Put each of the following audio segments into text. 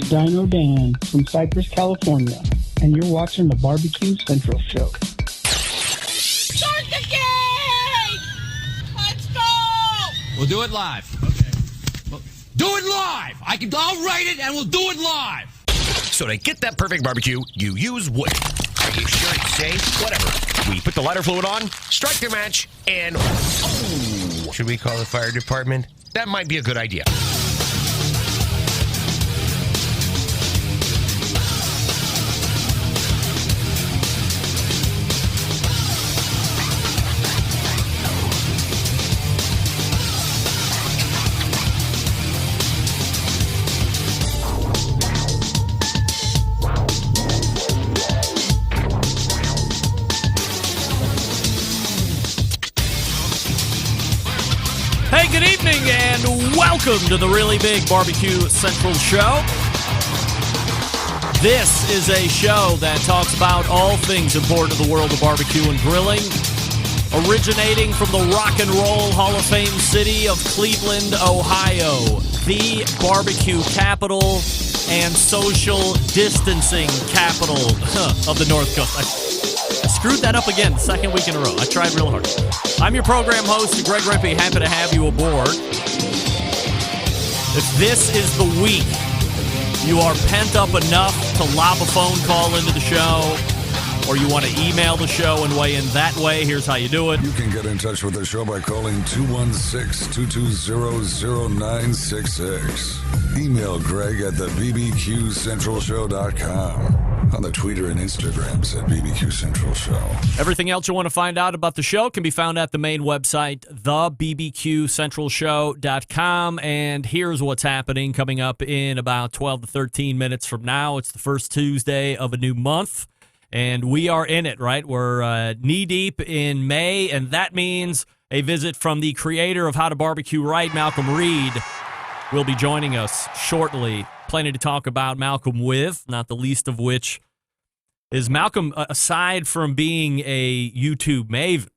Dino Dan from Cypress, California, and you're watching the BBQ Central Show. Start the game! Let's go! We'll do it live. Okay. Well, do it live! I'll write it and we'll do it live! So to get that perfect barbecue, you use wood. Are you sure it's safe? Whatever. We put the lighter fluid on, strike your match, and... Oh! Should we call the fire department? That might be a good idea. Hey, good evening, and welcome to the Really Big BBQ Central Show. This is a show that talks about all things important to the world of barbecue and grilling, originating from the Rock and Roll Hall of Fame city of Cleveland, Ohio, the barbecue capital and social distancing capital of the North Coast. I screwed that up again, second week in a row. I tried real hard. I'm your program host, Greg Rippey. Happy to have you aboard. If this is the week you are pent up enough to lob a phone call into the show, or you want to email the show and weigh in that way, here's how you do it. You can get in touch with the show by calling 216-220-0966. Email Greg at the BBQCentralShow.com. On the Twitter and Instagrams at BBQ Central Show. Everything else you want to find out about the show can be found at the main website, thebbqcentralshow.com. And here's what's happening coming up in about 12 to 13 minutes from now. It's the first Tuesday of a new month, and we are in it, right? We're knee-deep in May, and that means a visit from the creator of How to Barbecue Right, Malcolm Reed, will be joining us shortly. Plenty to talk about Malcolm with, not the least of which is Malcolm, aside from being a YouTube maven,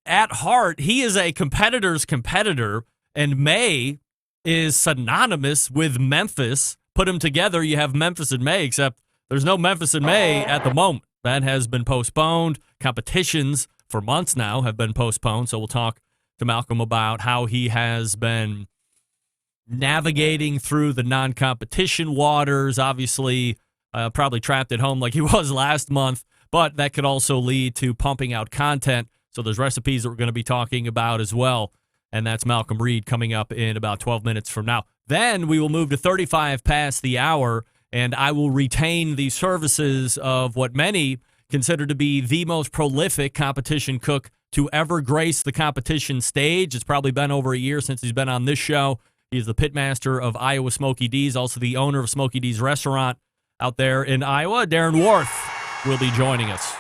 at heart, he is a competitor's competitor, and May is synonymous with Memphis. Put them together, you have Memphis in May, except there's no Memphis in May at the moment. That has been postponed. Competitions for months now have been postponed, so we'll talk to Malcolm about how he has been navigating through the non-competition waters, obviously probably trapped at home like he was last month, but that could also lead to pumping out content. So there's recipes that we're going to be talking about as well, and that's Malcolm Reed coming up in about 12 minutes from now. Then we will move to 35 past the hour, and I will retain the services of what many consider to be the most prolific competition cook to ever grace the competition stage. It's probably been over a year since he's been on this show. He's the pitmaster of Iowa Smokey D's, also the owner of Smokey D's restaurant out there in Iowa. Darren Worth will be joining us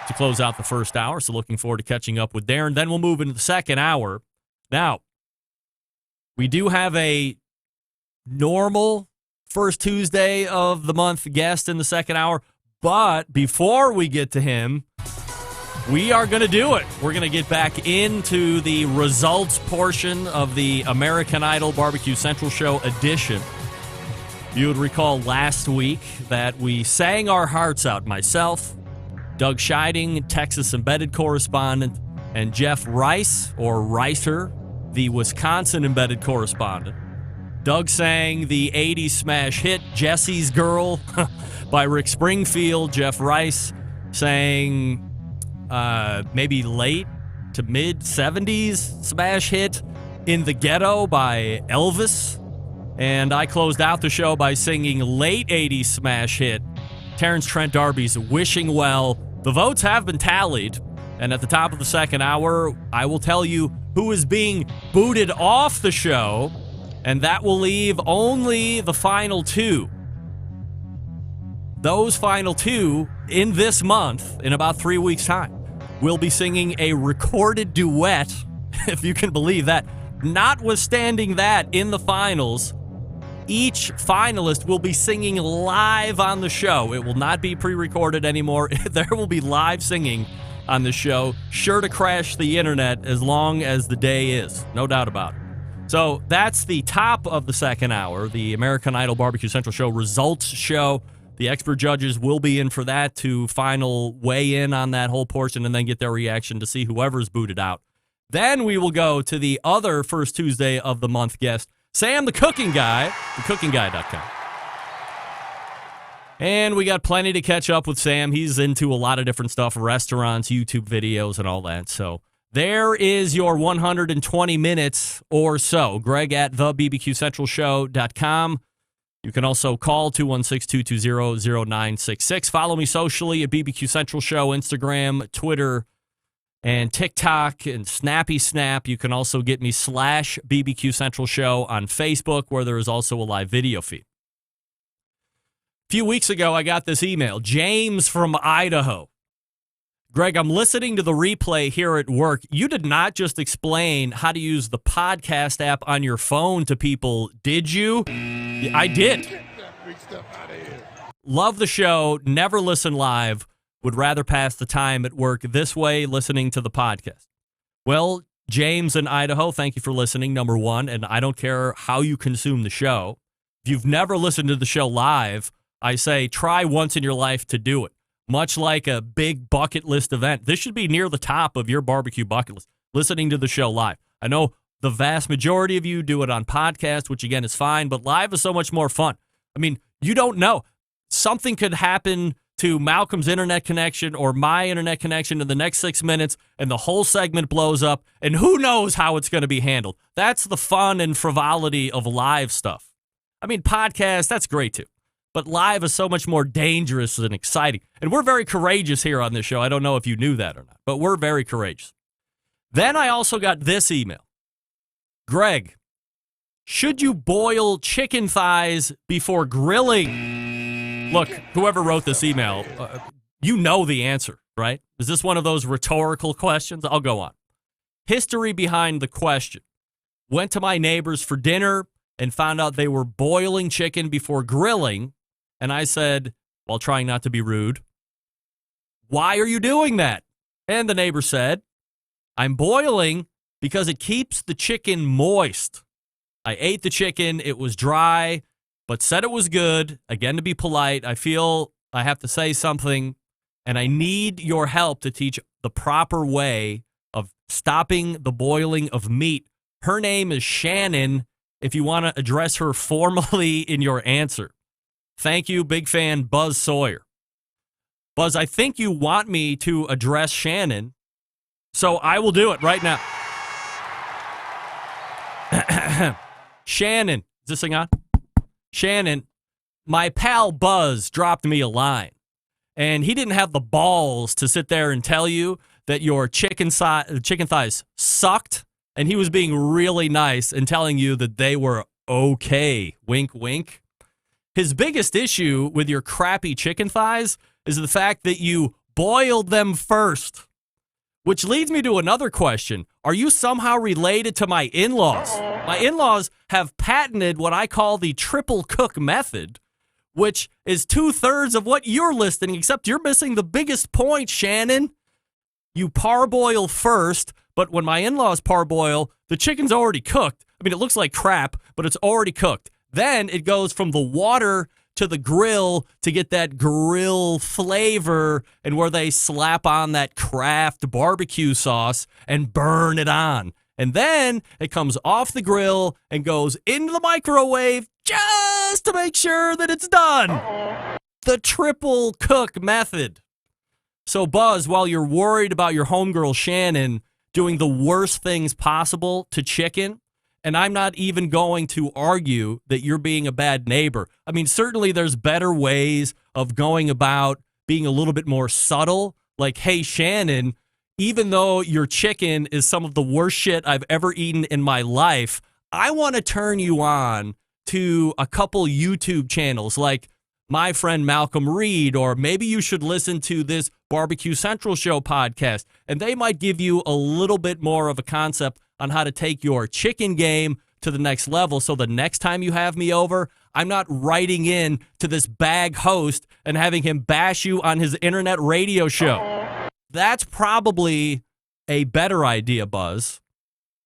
to close out the first hour, so looking forward to catching up with Darren. Then we'll move into the second hour. Now, we do have a normal first Tuesday of the month guest in the second hour, but before we get to him, we are going to do it. We're going to get back into the results portion of the American Idol Barbecue Central Show edition. You would recall last week that we sang our hearts out. Myself, Doug Scheiding, Texas Embedded correspondent, and Jeff Rice, or Ricer, the Wisconsin Embedded correspondent. Doug sang the 80s smash hit, Jesse's Girl, by Rick Springfield. Jeff Rice sang maybe late to mid-70s smash hit, In the Ghetto by Elvis. And I closed out the show by singing late 80s smash hit, Terrence Trent D'Arby's Wishing Well. The votes have been tallied, and at the top of the second hour, I will tell you who is being booted off the show, and that will leave only the final two. Those final two, in this month, in about 3 weeks' time, will be singing a recorded duet, if you can believe that. Notwithstanding that, in the finals, each finalist will be singing live on the show. It will not be pre-recorded anymore. There will be live singing on the show. Sure to crash the internet as long as the day is. No doubt about it. So that's the top of the second hour, the American Idol Barbecue Central Show results show. The expert judges will be in for that to final weigh in on that whole portion and then get their reaction to see whoever's booted out. Then we will go to the other first Tuesday of the month guest, Sam the Cooking Guy, thecookingguy.com. And we got plenty to catch up with Sam. He's into a lot of different stuff, restaurants, YouTube videos, and all that. So there is your 120 minutes or so. Greg at thebbqcentralshow.com. You can also call 216-220-0966. Follow me socially at BBQ Central Show, Instagram, Twitter, and TikTok, and Snappy Snap. You can also get me /BBQ Central Show on Facebook, where there is also a live video feed. A few weeks ago, I got this email. James from Idaho. Greg, I'm listening to the replay here at work. You did not just explain how to use the podcast app on your phone to people, did you? I did. Love the show. Never listen live. Would rather pass the time at work this way, listening to the podcast. Well, James in Idaho, thank you for listening, number one. And I don't care how you consume the show. If you've never listened to the show live, I say try once in your life to do it. Much like a big bucket list event. This should be near the top of your barbecue bucket list, listening to the show live. I know the vast majority of you do it on podcast, which again is fine, but live is so much more fun. I mean, you don't know. Something could happen to Malcolm's internet connection or my internet connection in the next 6 minutes, and the whole segment blows up, and who knows how it's going to be handled. That's the fun and frivolity of live stuff. I mean, podcast, that's great too. But live is so much more dangerous and exciting. And we're very courageous here on this show. I don't know if you knew that or not, but we're very courageous. Then I also got this email. Greg, should you boil chicken thighs before grilling? Look, whoever wrote this email, you know the answer, right? Is this one of those rhetorical questions? I'll go on. History behind the question. Went to my neighbors for dinner and found out they were boiling chicken before grilling. And I said, while trying not to be rude, why are you doing that? And the neighbor said, I'm boiling because it keeps the chicken moist. I ate the chicken. It was dry, but said it was good. Again, to be polite, I feel I have to say something, and I need your help to teach the proper way of stopping the boiling of meat. Her name is Shannon, if you want to address her formally in your answer. Thank you, big fan, Buzz Sawyer. Buzz, I think you want me to address Shannon, so I will do it right now. Shannon, is this thing on? Shannon, my pal Buzz dropped me a line, and he didn't have the balls to sit there and tell you that your chicken thighs sucked, and he was being really nice and telling you that they were okay. Wink, wink. His biggest issue with your crappy chicken thighs is the fact that you boiled them first. Which leads me to another question. Are you somehow related to my in-laws? My in-laws have patented what I call the triple cook method, which is 2/3 of what you're listing, except you're missing the biggest point, Shannon. You parboil first, but when my in-laws parboil, the chicken's already cooked. I mean, it looks like crap, but it's already cooked. Then it goes from the water to the grill to get that grill flavor, and where they slap on that Kraft barbecue sauce and burn it on. And then it comes off the grill and goes into the microwave just to make sure that it's done. The triple cook method. So, Buzz, while you're worried about your homegirl Shannon doing the worst things possible to chicken, and I'm not even going to argue that you're being a bad neighbor. I mean, certainly there's better ways of going about being a little bit more subtle. Like, hey, Shannon, even though your chicken is some of the worst shit I've ever eaten in my life, I want to turn you on to a couple YouTube channels like my friend Malcolm Reed, or maybe you should listen to this Barbecue Central Show podcast, and they might give you a little bit more of a concept on how to take your chicken game to the next level. So the next time you have me over, I'm not writing in to this bag host and having him bash you on his internet radio show. That's probably a better idea, Buzz.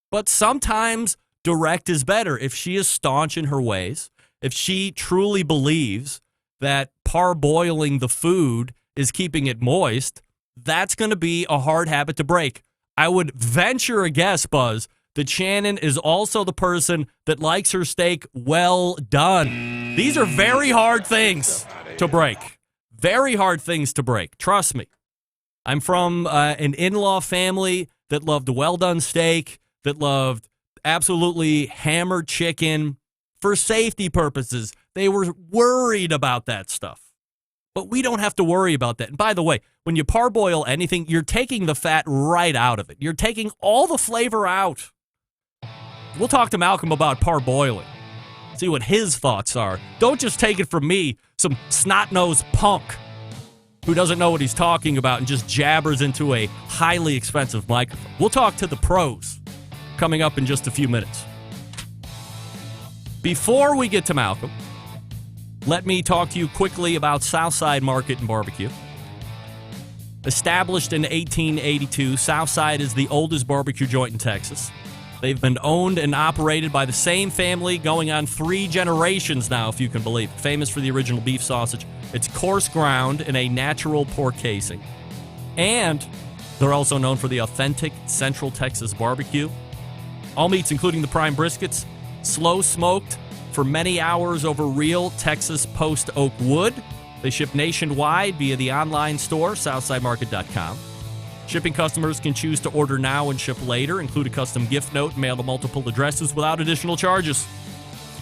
But sometimes direct is better. If she is staunch in her ways, if she truly believes that parboiling the food is keeping it moist, that's going to be a hard habit to break. I would venture a guess, Buzz, that Shannon is also the person that likes her steak well done. These are very hard things to break. Very hard things to break. Trust me. I'm from an in-law family that loved well-done steak, that loved absolutely hammered chicken for safety purposes. They were worried about that stuff. But we don't have to worry about that. And by the way, when you parboil anything, you're taking the fat right out of it. You're taking all the flavor out. We'll talk to Malcolm about parboiling. See what his thoughts are. Don't just take it from me, some snot-nosed punk who doesn't know what he's talking about and just jabbers into a highly expensive microphone. We'll talk to the pros coming up in just a few minutes. Before we get to Malcolm, let me talk to you quickly about Southside Market and Barbecue. Established in 1882, Southside is the oldest barbecue joint in Texas. They've been owned and operated by the same family going on 3 generations now, if you can believe it. Famous for the original beef sausage. It's coarse ground in a natural pork casing. And they're also known for the authentic Central Texas barbecue. All meats, including the prime briskets, slow smoked for many hours over real Texas post oak wood. They ship nationwide via the online store, southsidemarket.com. Shipping customers can choose to order now and ship later, include a custom gift note, and mail to multiple addresses without additional charges.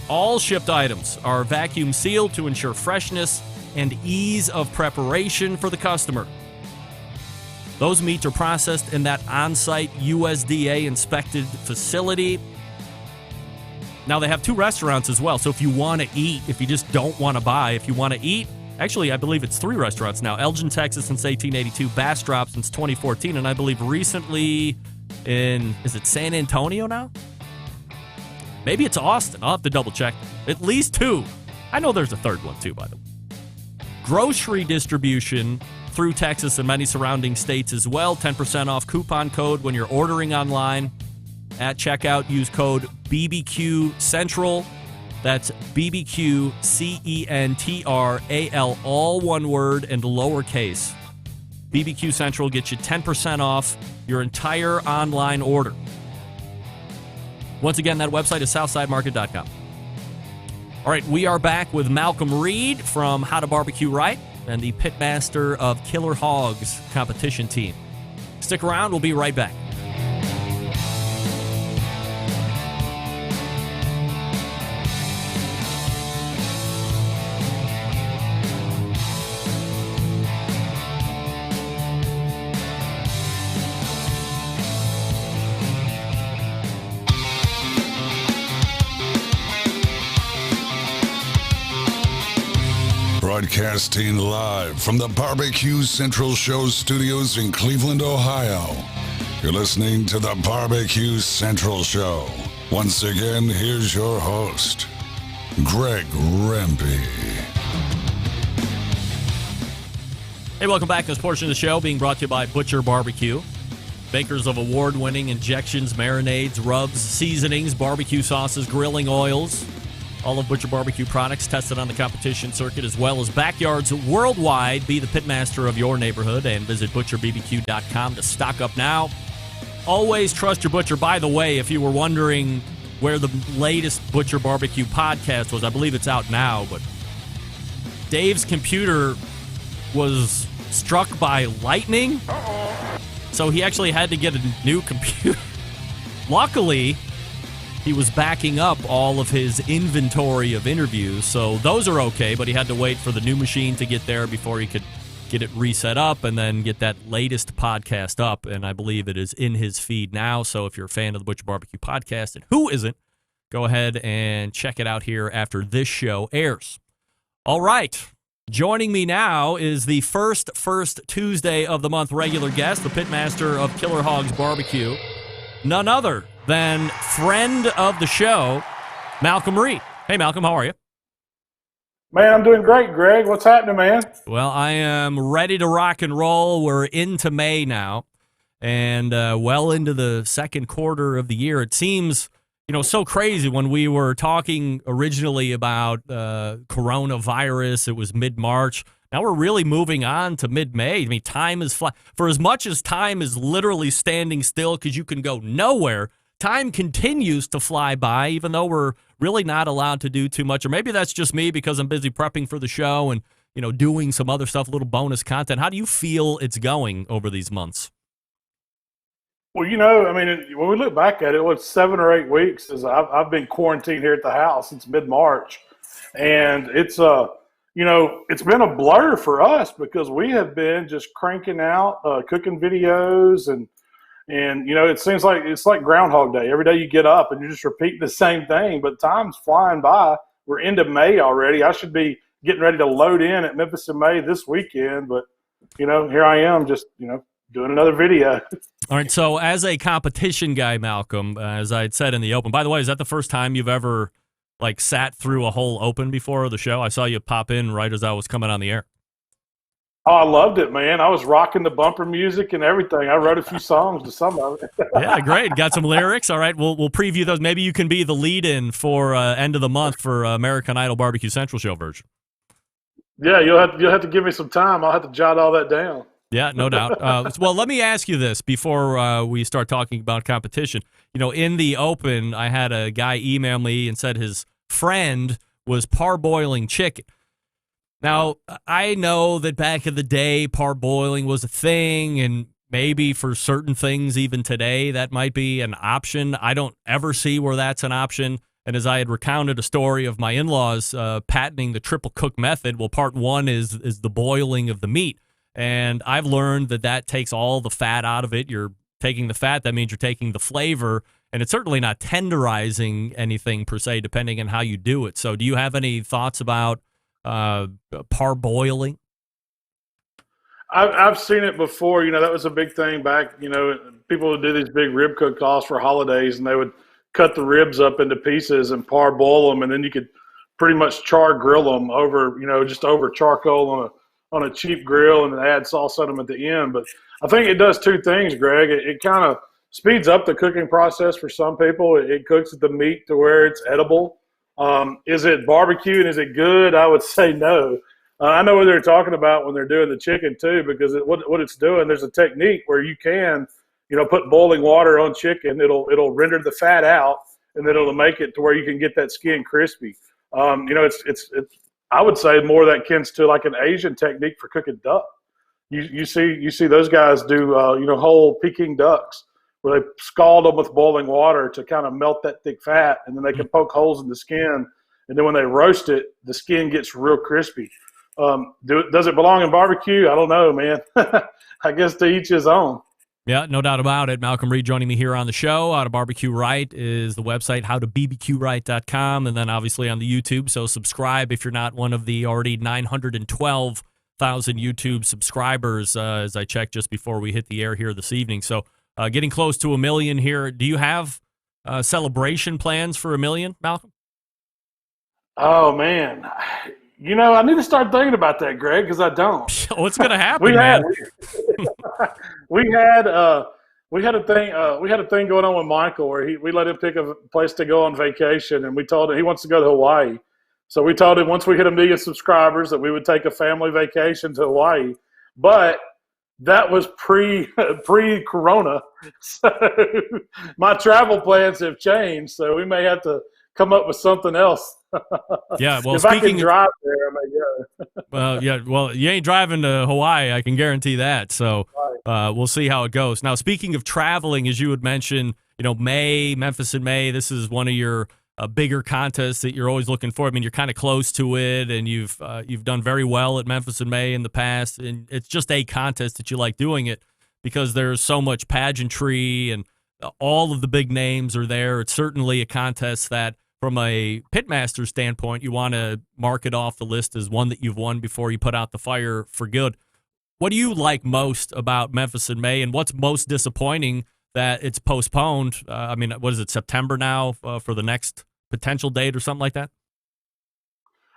All shipped items are vacuum sealed to ensure freshness and ease of preparation for the customer. Those meats are processed in that on-site USDA-inspected facility. Now, they have 2 restaurants as well, so if you want to eat, if you just don't want to buy, if you want to eat, actually, I believe it's 3 restaurants now. Elgin, Texas since 1882, Bastrop since 2014, and I believe recently is it San Antonio now? Maybe it's Austin. I'll have to double check. At least 2. I know there's a 3rd one too, by the way. Grocery distribution through Texas and many surrounding states as well. 10% off coupon code when you're ordering online. At checkout, use code BBQ Central. That's BBQ CENTRAL, all one word and lowercase. BBQ Central gets you 10% off your entire online order. Once again, that website is southsidemarket.com. All right, we are back with Malcolm Reed from How to Barbecue Right and the pitmaster of Killer Hogs competition team. Stick around, we'll be right back. Broadcasting live from the Barbecue Central Show studios in Cleveland, Ohio. You're listening to the Barbecue Central Show. Once again, here's your host, Greg Rempe. Hey, welcome back to this portion of the show being brought to you by Butcher Barbecue. Bakers of award-winning injections, marinades, rubs, seasonings, barbecue sauces, grilling oils. All of Butcher Barbecue products tested on the competition circuit as well as backyards worldwide. Be the pitmaster of your neighborhood and visit butcherbbq.com to stock up now. Always trust your butcher. By the way, if you were wondering where the latest Butcher Barbecue podcast was, I believe it's out now, but Dave's computer was struck by lightning. So he actually had to get a new computer. Luckily, he was backing up all of his inventory of interviews, so those are okay, but he had to wait for the new machine to get there before he could get it reset up and then get that latest podcast up, and I believe it is in his feed now, so if you're a fan of the Butcher Barbecue podcast, and who isn't, go ahead and check it out here after this show airs. All right, joining me now is the first Tuesday of the month regular guest, the pitmaster of Killer Hogs Barbecue, none other than friend of the show, Malcolm Reed. Hey, Malcolm, how are you? Man, I'm doing great, Greg. What's happening, man? Well, I am ready to rock and roll. We're into May now and well into the second quarter of the year. It seems so crazy when we were talking originally about coronavirus. It was mid-March. Now we're really moving on to mid-May. I mean, time is for as much as time is literally standing still because you can go nowhere. Time continues to fly by, even though we're really not allowed to do too much. Or maybe that's just me because I'm busy prepping for the show and doing some other stuff, a little bonus content. How do you feel it's going over these months? Well, I mean, when we look back at it, it was 7 or 8 weeks. I've been quarantined here at the house since mid-March, and it's it's been a blur for us because we have been just cranking out cooking videos and it seems like it's like Groundhog Day. Every day you get up and you're just repeating the same thing, but time's flying by. We're into May already. I should be getting ready to load in at Memphis in May this weekend, but here I am just doing another video. All right, so as a competition guy, Malcolm, as I had said in the open, by the way, is that the first time you've ever sat through a whole open before the show? I saw you pop in right as I was coming on the air. Oh, I loved it, man. I was rocking the bumper music and everything. I wrote a few songs to some of it. Yeah, great. Got some lyrics. All right, we'll preview those. Maybe you can be the lead-in for end of the month for American Idol Barbecue Central show version. Yeah, you'll have to give me some time. I'll have to jot all that down. Yeah, no doubt. Well, let me ask you this before we start talking about competition. In the open, I had a guy email me and said his friend was parboiling chicken. Now, I know that back in the day, parboiling was a thing, and maybe for certain things even today, that might be an option. I don't ever see where that's an option. And as I had recounted a story of my in-laws patenting the triple cook method, well, part one is the boiling of the meat. And I've learned that takes all the fat out of it. You're taking the fat, that means you're taking the flavor, and it's certainly not tenderizing anything per se, depending on how you do it. So do you have any thoughts about parboiling? I've seen it before. That was a big thing back. People would do these big rib cook-offs for holidays, and they would cut the ribs up into pieces and parboil them, and then you could pretty much char grill them over, just over charcoal on a cheap grill, and then add sauce on them at the end. But I think it does two things, Greg. It kind of speeds up the cooking process for some people. It cooks the meat to where it's edible. Is it barbecue and is it good? I would say no. I know what they're talking about when they're doing the chicken too, because what it's doing, there's a technique where you can, put boiling water on chicken. It'll render the fat out, and then it'll make it to where you can get that skin crispy. It's I would say more that akin to like an Asian technique for cooking duck. You see those guys do whole Peking ducks where they scald them with boiling water to kind of melt that thick fat, and then they can poke holes in the skin, and then when they roast it, the skin gets real crispy. Does it belong in barbecue? I don't know, man. I guess to each his own. Yeah, no doubt about it. Malcolm Reed joining me here on the show. How to Barbecue Right is the website, howtobbqright.com, and then obviously on the YouTube. So subscribe if you're not one of the already 912,000 YouTube subscribers, as I checked just before we hit the air here this evening. So getting close to 1 million here. Do you have celebration plans for 1 million, Malcolm? Oh, man. I need to start thinking about that, Greg, because I don't. What's going to happen, man? We had a thing going on with Michael where we let him pick a place to go on vacation, and we told him he wants to go to Hawaii. So we told him once we hit 1 million subscribers that we would take a family vacation to Hawaii. But that was pre-corona. So my travel plans have changed, so we may have to come up with something else. Yeah, well, if I can drive there, I may go. Well, you ain't driving to Hawaii, I can guarantee that. So we'll see how it goes. Now, speaking of traveling, as you had mentioned, Memphis in May, this is one of your bigger contests that you're always looking for. I mean, you're kind of close to it, and you've done very well at Memphis in May in the past, and it's just a contest that you like doing it because there's so much pageantry and all of the big names are there. It's certainly a contest that, from a pitmaster standpoint, you want to mark it off the list as one that you've won before you put out the fire for good. What do you like most about Memphis in May, and what's most disappointing that it's postponed? What is it, September now for the next potential date or something like that?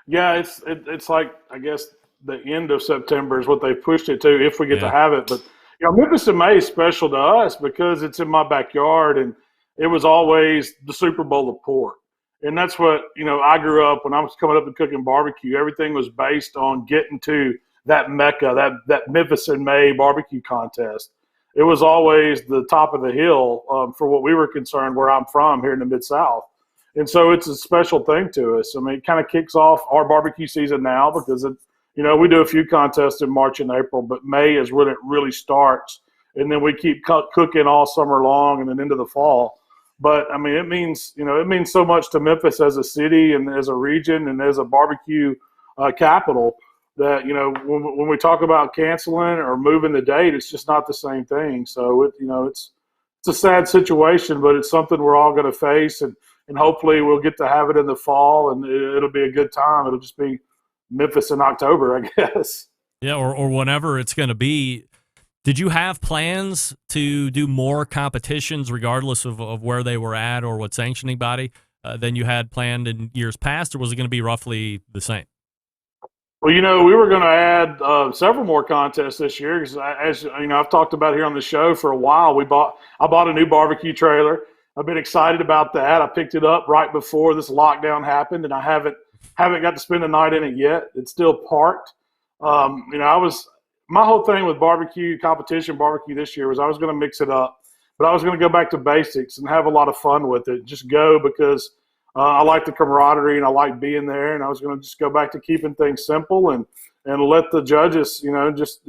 Yeah, it's like, I guess, the end of September is what they pushed it to if we get to have it. But Memphis in May is special to us because it's in my backyard, and it was always the Super Bowl of pork. And that's what, I grew up when I was coming up and cooking barbecue. Everything was based on getting to that Mecca, that Memphis in May barbecue contest. It was always the top of the hill for what we were concerned where I'm from here in the Mid-South. And so it's a special thing to us. I mean, it kind of kicks off our barbecue season now because, we do a few contests in March and April, but May is when it really starts. And then we keep cooking all summer long and then into the fall. But, I mean, it means so much to Memphis as a city and as a region and as a barbecue capital that, when we talk about canceling or moving the date, it's just not the same thing. So, it's a sad situation, but it's something we're all going to face. And hopefully we'll get to have it in the fall, and it'll be a good time. It'll just be Memphis in October, I guess. Yeah, or whenever it's going to be. Did you have plans to do more competitions, regardless of where they were at or what sanctioning body, than you had planned in years past, or was it going to be roughly the same? Well, we were going to add several more contests this year because, as I've talked about here on the show for a while. I bought a new barbecue trailer. I've been excited about that. I picked it up right before this lockdown happened, and I haven't got to spend the night in it yet. It's still parked. My whole thing with barbecue this year was I was going to mix it up, but I was going to go back to basics and have a lot of fun with it. Just go because I like the camaraderie and I like being there, and I was going to just go back to keeping things simple and let the judges, just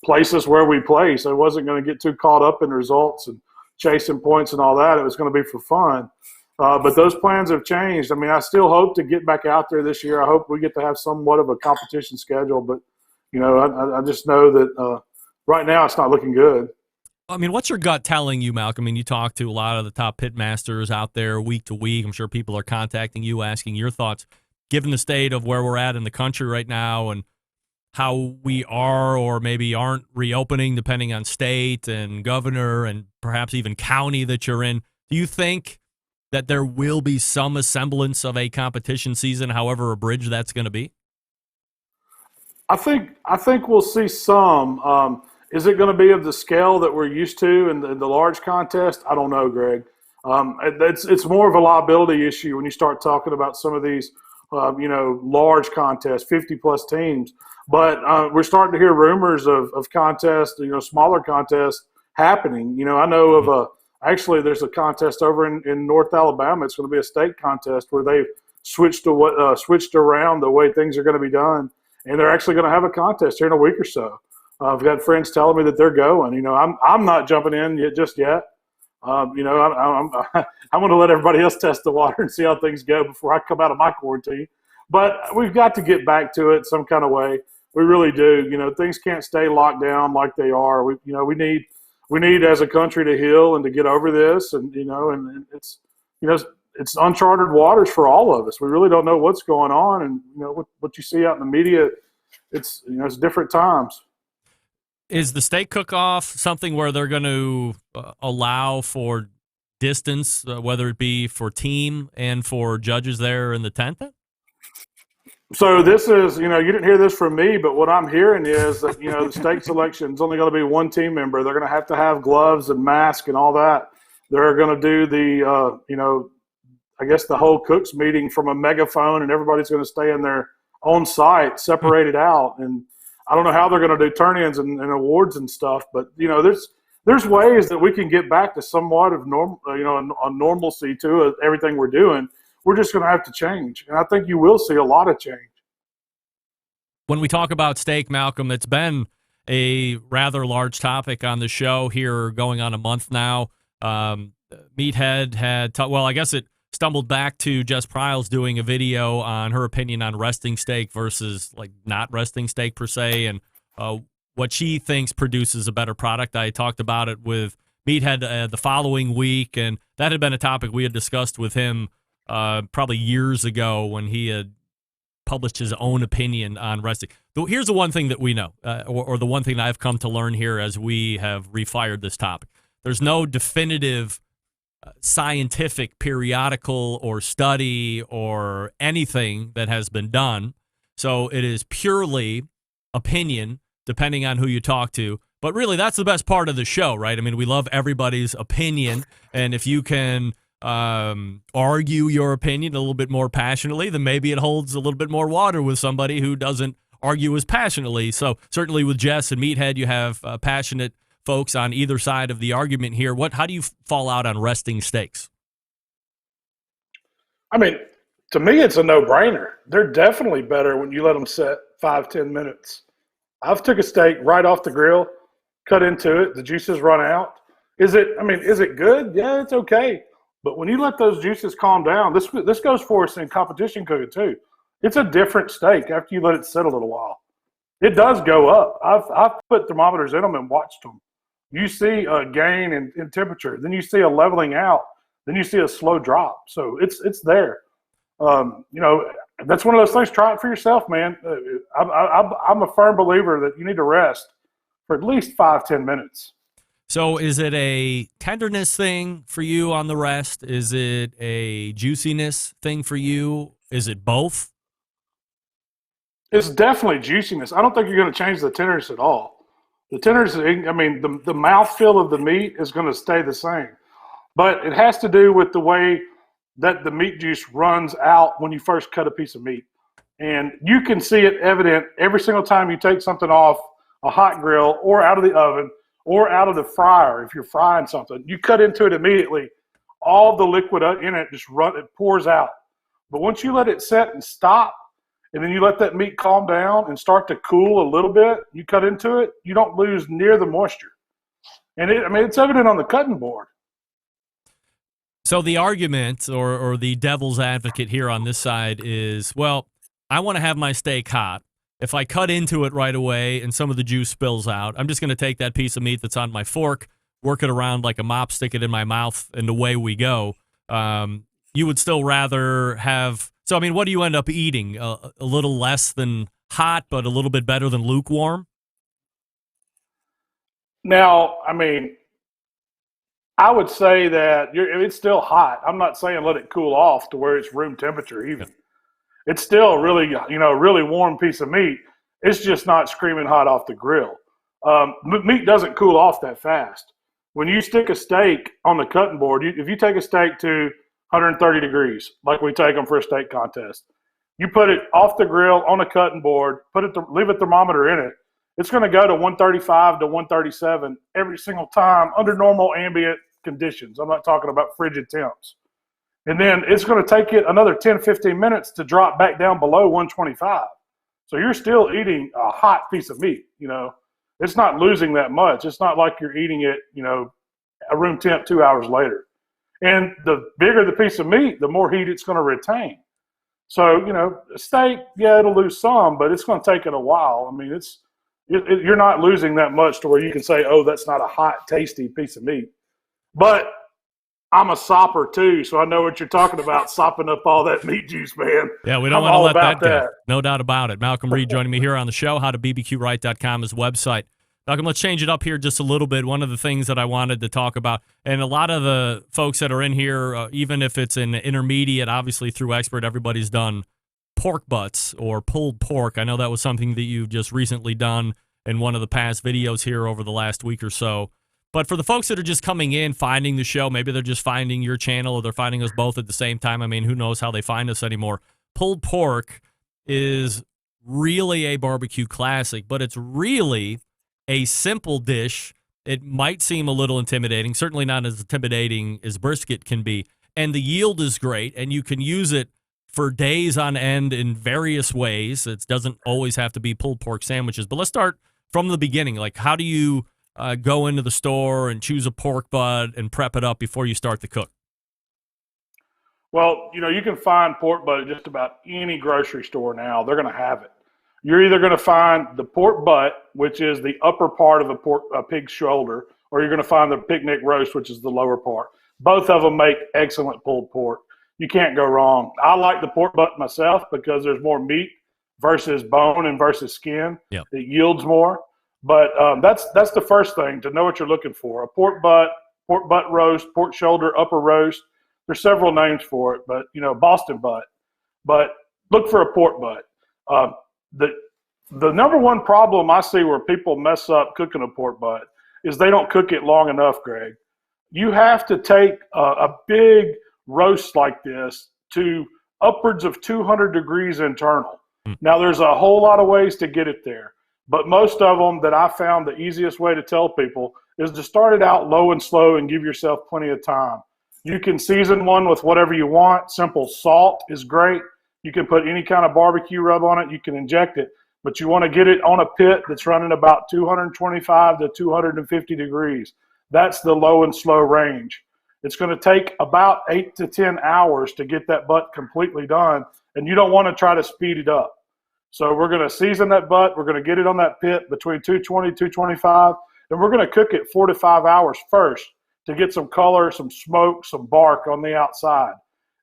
place us where we place. I wasn't going to get too caught up in results and chasing points and all that. It was going to be for fun. But those plans have changed. I mean, I still hope to get back out there this year. I hope we get to have somewhat of a competition schedule, but I just know that right now it's not looking good. I mean, what's your gut telling you, Malcolm? I mean, you talk to a lot of the top pit masters out there week to week. I'm sure people are contacting you, asking your thoughts. Given the state of where we're at in the country right now and how we are or maybe aren't reopening depending on state and governor and perhaps even county that you're in, do you think that there will be some semblance of a competition season, however abridged that's going to be? I think we'll see some. Is it going to be of the scale that we're used to in the large contest? I don't know, Greg. It's more of a liability issue when you start talking about some of these, large contests, 50-plus teams. But we're starting to hear rumors of contests, smaller contests happening. I know of actually there's a contest over in North Alabama. It's going to be a state contest where they've switched around the way things are going to be done. And they're actually going to have a contest here in a week or so. I've got friends telling me that they're going. I'm not jumping in just yet. I'm going to let everybody else test the water and see how things go before I come out of my quarantine. But we've got to get back to it some kind of way. We really do. Things can't stay locked down like they are. We need as a country to heal and to get over this. And it's uncharted waters for all of us. We really don't know what's going on, and what you see out in the media, it's different times. Is the state cook-off something where they're going to allow for distance, whether it be for team and for judges there in the tent? So this is, you didn't hear this from me, but what I'm hearing is that the state selection is only going to be one team member. They're going to have gloves and mask and all that. They're going to do the I guess the whole cooks meeting from a megaphone, and everybody's going to stay in their own site, separated out. And I don't know how they're going to do turn-ins and awards and stuff, but there's ways that we can get back to somewhat of normal, a normalcy to everything we're doing. We're just going to have to change, and I think you will see a lot of change. When we talk about steak, Malcolm, it's been a rather large topic on the show here, going on a month now. Meathead had, I guess it stumbled back to Jess Pryles doing a video on her opinion on resting steak versus not resting steak per se, and what she thinks produces a better product. I talked about it with Meathead the following week, and that had been a topic we had discussed with him probably years ago when he had published his own opinion on resting. Here's the one thing that we know, or the one thing I've come to learn here as we have refired this topic. There's no definitive scientific periodical or study or anything that has been done. So it is purely opinion, depending on who you talk to. But really, that's the best part of the show, right? I mean, we love everybody's opinion, and if you can argue your opinion a little bit more passionately, then maybe it holds a little bit more water with somebody who doesn't argue as passionately. So certainly with Jess and Meathead, you have passionate folks on either side of the argument here. How do you fall out on resting steaks? I mean, to me, it's a no-brainer. They're definitely better when you let them set 5-10 minutes. I've took a steak right off the grill, cut into it, the juices run out. Is it good? Yeah, it's okay. But when you let those juices calm down, this goes for us in competition cooking too. It's a different steak after you let it sit a little while. It does go up. I've put thermometers in them and watched them. You see a gain in temperature, then you see a leveling out, then you see a slow drop. So it's there. That's one of those things. Try it for yourself, man. I'm a firm believer that you need to rest for at least 5-10 minutes. So is it a tenderness thing for you on the rest? Is it a juiciness thing for you? Is it both? It's definitely juiciness. I don't think you're going to change the tenderness at all. The tenderness, the mouthfeel of the meat is going to stay the same. But it has to do with the way that the meat juice runs out when you first cut a piece of meat. And you can see it evident every single time you take something off a hot grill or out of the oven or out of the fryer. If you're frying something, you cut into it immediately. All the liquid in it it pours out. But once you let it set and stop, and then you let that meat calm down and start to cool a little bit, you cut into it, you don't lose near the moisture. And it's evident on the cutting board. So the argument or the devil's advocate here on this side is, well, I want to have my steak hot. If I cut into it right away and some of the juice spills out, I'm just going to take that piece of meat that's on my fork, work it around like a mop, stick it in my mouth, and away we go. You would still rather have... So, what do you end up eating? A little less than hot, but a little bit better than lukewarm? Now, I would say that it's still hot. I'm not saying let it cool off to where it's room temperature even. It's still a really warm piece of meat. It's just not screaming hot off the grill. Meat doesn't cool off that fast. When you stick a steak on the cutting board, if you take a steak to 130 degrees, like we take them for a steak contest, you put it off the grill on a cutting board, leave a thermometer in it. It's going to go to 135 to 137 every single time under normal ambient conditions. I'm not talking about frigid temps. And then it's going to take it another 10, 15 minutes to drop back down below 125. So you're still eating a hot piece of meat, It's not losing that much. It's not like you're eating it, a room temp 2 hours later. And the bigger the piece of meat, the more heat it's going to retain. So, a steak, yeah, it'll lose some, but it's going to take it a while. You're not losing that much to where you can say, oh, that's not a hot, tasty piece of meat. But I'm a sopper too, so I know what you're talking about, sopping up all that meat juice, man. Yeah, we don't want to let that go. No doubt about it. Malcolm Reed joining me here on the show. HowToBBQRight.com is the website. Malcolm, let's change it up here just a little bit. One of the things that I wanted to talk about, and a lot of the folks that are in here, even if it's an intermediate, obviously through expert, everybody's done pork butts or pulled pork. I know that was something that you've just recently done in one of the past videos here over the last week or so. But for the folks that are just coming in, finding the show, maybe they're just finding your channel or they're finding us both at the same time. Who knows how they find us anymore. Pulled pork is really a barbecue classic, but it's really a simple dish. It might seem a little intimidating, certainly not as intimidating as brisket can be. And the yield is great, and you can use it for days on end in various ways. It doesn't always have to be pulled pork sandwiches. But let's start from the beginning. Like, how do you go into the store and choose a pork butt and prep it up before you start to cook? Well, you can find pork butt at just about any grocery store now. They're going to have it. You're either going to find the pork butt, which is the upper part of a pig's shoulder, or you're going to find the picnic roast, which is the lower part. Both of them make excellent pulled pork. You can't go wrong. I like the pork butt myself because there's more meat versus bone and versus skin. Yep. It yields more. But that's the first thing, to know what you're looking for. A pork butt roast, pork shoulder, upper roast. There's several names for it, but Boston butt. But look for a pork butt. The number one problem I see where people mess up cooking a pork butt is they don't cook it long enough, Greg. You have to take a big roast like this to upwards of 200 degrees internal. Now, there's a whole lot of ways to get it there, but most of them that I found the easiest way to tell people is to start it out low and slow and give yourself plenty of time. You can season one with whatever you want. Simple salt is great. You can put any kind of barbecue rub on it. You can inject it, but you want to get it on a pit that's running about 225 to 250 degrees. That's the low and slow range. It's going to take about 8 to 10 hours to get that butt completely done, and you don't want to try to speed it up. So we're going to season that butt. We're going to get it on that pit between 220, 225, and we're going to cook it 4 to 5 hours first to get some color, some smoke, some bark on the outside.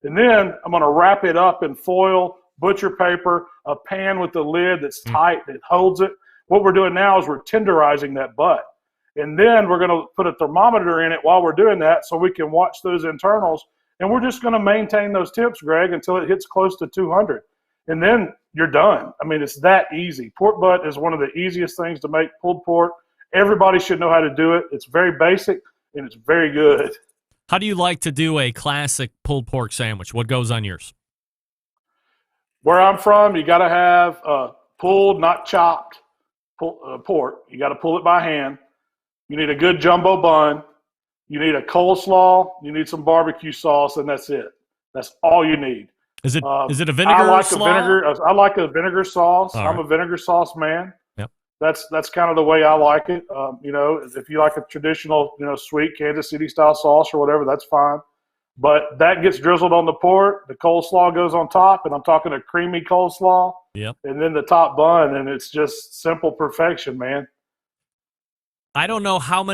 And then I'm going to wrap it up in foil, butcher paper, a pan with the lid that's tight, that holds it. What we're doing now is we're tenderizing that butt. And then we're going to put a thermometer in it while we're doing that so we can watch those internals. And we're just going to maintain those temps, Greg, until it hits close to 200. And then you're done. I mean, it's that easy. Pork butt is one of the easiest things to make, pulled pork. Everybody should know how to do it. It's very basic, and it's very good. How do you like to do a classic pulled pork sandwich? What goes on yours? Where I'm from, you got to have pulled, not chopped, pork. You got to pull it by hand. You need a good jumbo bun. You need a coleslaw. You need some barbecue sauce, and that's it. That's all you need. Is it a vinegar slaw? I like a vinegar sauce. All I'm right. a vinegar sauce man. Yep. That's kind of the way I like it. If you like a traditional, sweet Kansas City style sauce or whatever, that's fine. But that gets drizzled on the pork. The coleslaw goes on top, and I'm talking a creamy coleslaw. Yep. And then the top bun, and it's just simple perfection, man. I don't know how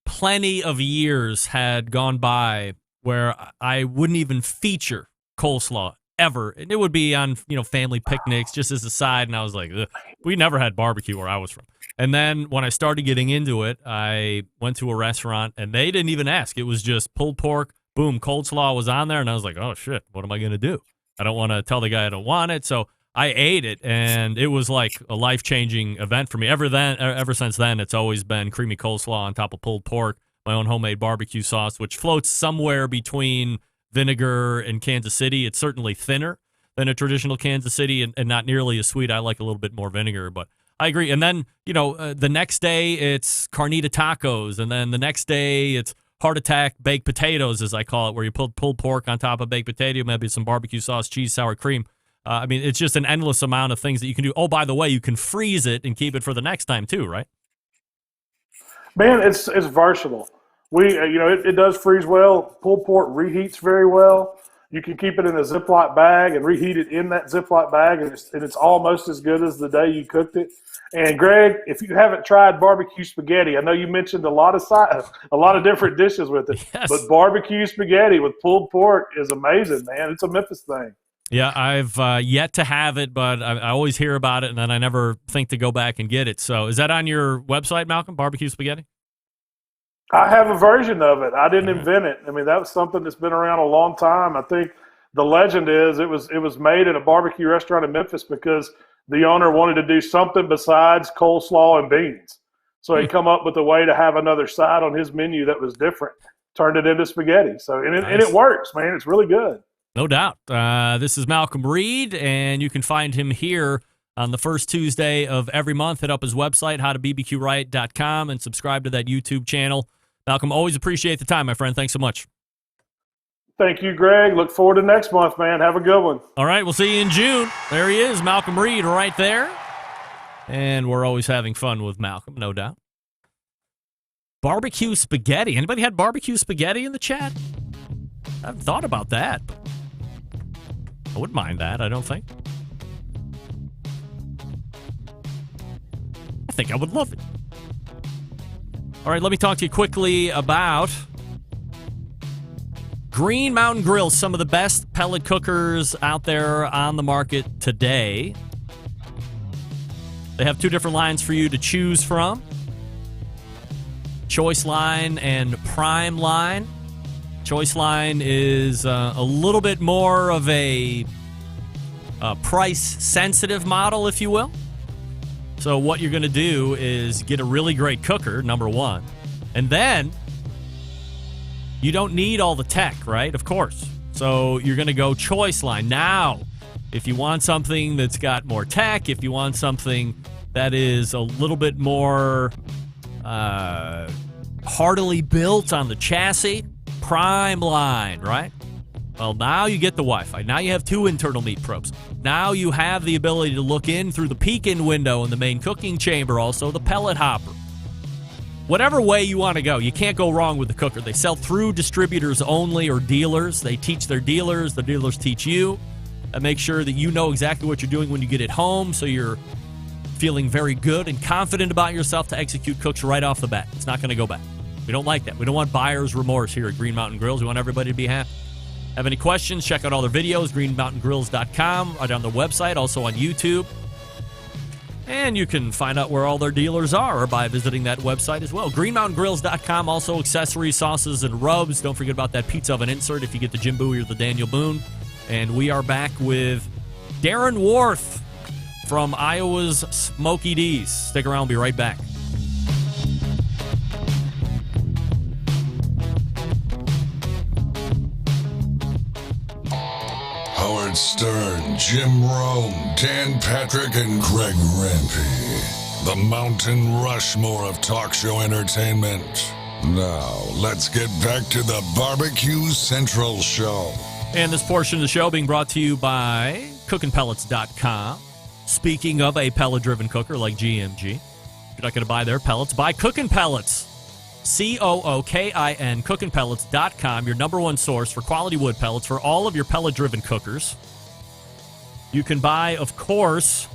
plenty of years had gone by where I wouldn't even feature coleslaw ever. And it would be on, family picnics just as a side. And I was like, ugh. We never had barbecue where I was from. And then when I started getting into it, I went to a restaurant and they didn't even ask. It was just pulled pork, boom, coleslaw was on there. And I was like, oh shit, what am I going to do? I don't want to tell the guy I don't want it. So I ate it, and it was like a life-changing event for me. Ever since then, it's always been creamy coleslaw on top of pulled pork, my own homemade barbecue sauce, which floats somewhere between vinegar and Kansas City. It's certainly thinner than a traditional Kansas City and not nearly as sweet. I like a little bit more vinegar, but I agree. And then, the next day it's carnita tacos, and then the next day it's heart attack baked potatoes, as I call it, where you put pulled pork on top of baked potato, maybe some barbecue sauce, cheese, sour cream. It's just an endless amount of things that you can do. Oh, by the way, you can freeze it and keep it for the next time too, right? Man, it's versatile. It does freeze well. Pulled pork reheats very well. You can keep it in a Ziploc bag and reheat it in that Ziploc bag, and it's almost as good as the day you cooked it. And Greg, if you haven't tried barbecue spaghetti, I know you mentioned a lot of different dishes with it, yes. But barbecue spaghetti with pulled pork is amazing, man. It's a Memphis thing. Yeah, I've yet to have it, but I always hear about it, and then I never think to go back and get it. So is that on your website, Malcolm, barbecue spaghetti? I have a version of it. I didn't invent it. I mean, that was something that's been around a long time. I think the legend is it was made at a barbecue restaurant in Memphis because the owner wanted to do something besides coleslaw and beans. So he come up with a way to have another side on his menu that was different, turned it into spaghetti. So and it works, man. It's really good. No doubt. This is Malcolm Reed, and you can find him here on the first Tuesday of every month. Hit up his website, howtobbqright.com, and subscribe to that YouTube channel. Malcolm, always appreciate the time, my friend. Thanks so much. Thank you, Greg. Look forward to next month, man. Have a good one. All right, we'll see you in June. There he is, Malcolm Reed, right there. And we're always having fun with Malcolm, no doubt. Barbecue spaghetti. Anybody had barbecue spaghetti in the chat? I haven't thought about that. I wouldn't mind that, I don't think. I think I would love it. All right, let me talk to you quickly about Green Mountain Grill, some of the best pellet cookers out there on the market today. They have two different lines for you to choose from. Choice line and Prime line. Choice line is a little bit more of a price-sensitive model, if you will. So what you're going to do is get a really great cooker, number one. And then you don't need all the tech, right? Of course. So you're going to go choice line. Now, if you want something that's got more tech, if you want something that is a little bit more heartily built on the chassis, prime line, right? Well, now you get the Wi-Fi. Now you have 2 internal meat probes. Now you have the ability to look in through the peek-in window in the main cooking chamber, also the pellet hopper. Whatever way you want to go, you can't go wrong with the cooker. They sell through distributors only or dealers. They teach their dealers. The dealers teach you. And make sure that you know exactly what you're doing when you get it home, so you're feeling very good and confident about yourself to execute cooks right off the bat. It's not going to go back. We don't like that. We don't want buyer's remorse here at Green Mountain Grills. We want everybody to be happy. Have any questions? Check out all their videos, greenmountaingrills.com, right on their website, also on YouTube. And you can find out where all their dealers are by visiting that website as well. greenmountaingrills.com, also accessories, sauces, and rubs. Don't forget about that pizza oven insert if you get the Jim Bowie or the Daniel Boone. And we are back with Darren Worth from Iowa's Smoky D's. Stick around. We'll be right back. Howard Stern, Jim Rome, Dan Patrick, and Greg Rempe. The Mountain Rushmore of talk show entertainment. Now, let's get back to the Barbecue Central Show. And this portion of the show being brought to you by CookinPellets.com. Speaking of a pellet-driven cooker like GMG, if you're not going to buy their pellets, buy Cookin' Pellets. COOKIN, CookinPellets.com, your number one source for quality wood pellets for all of your pellet-driven cookers. You can buy, of course,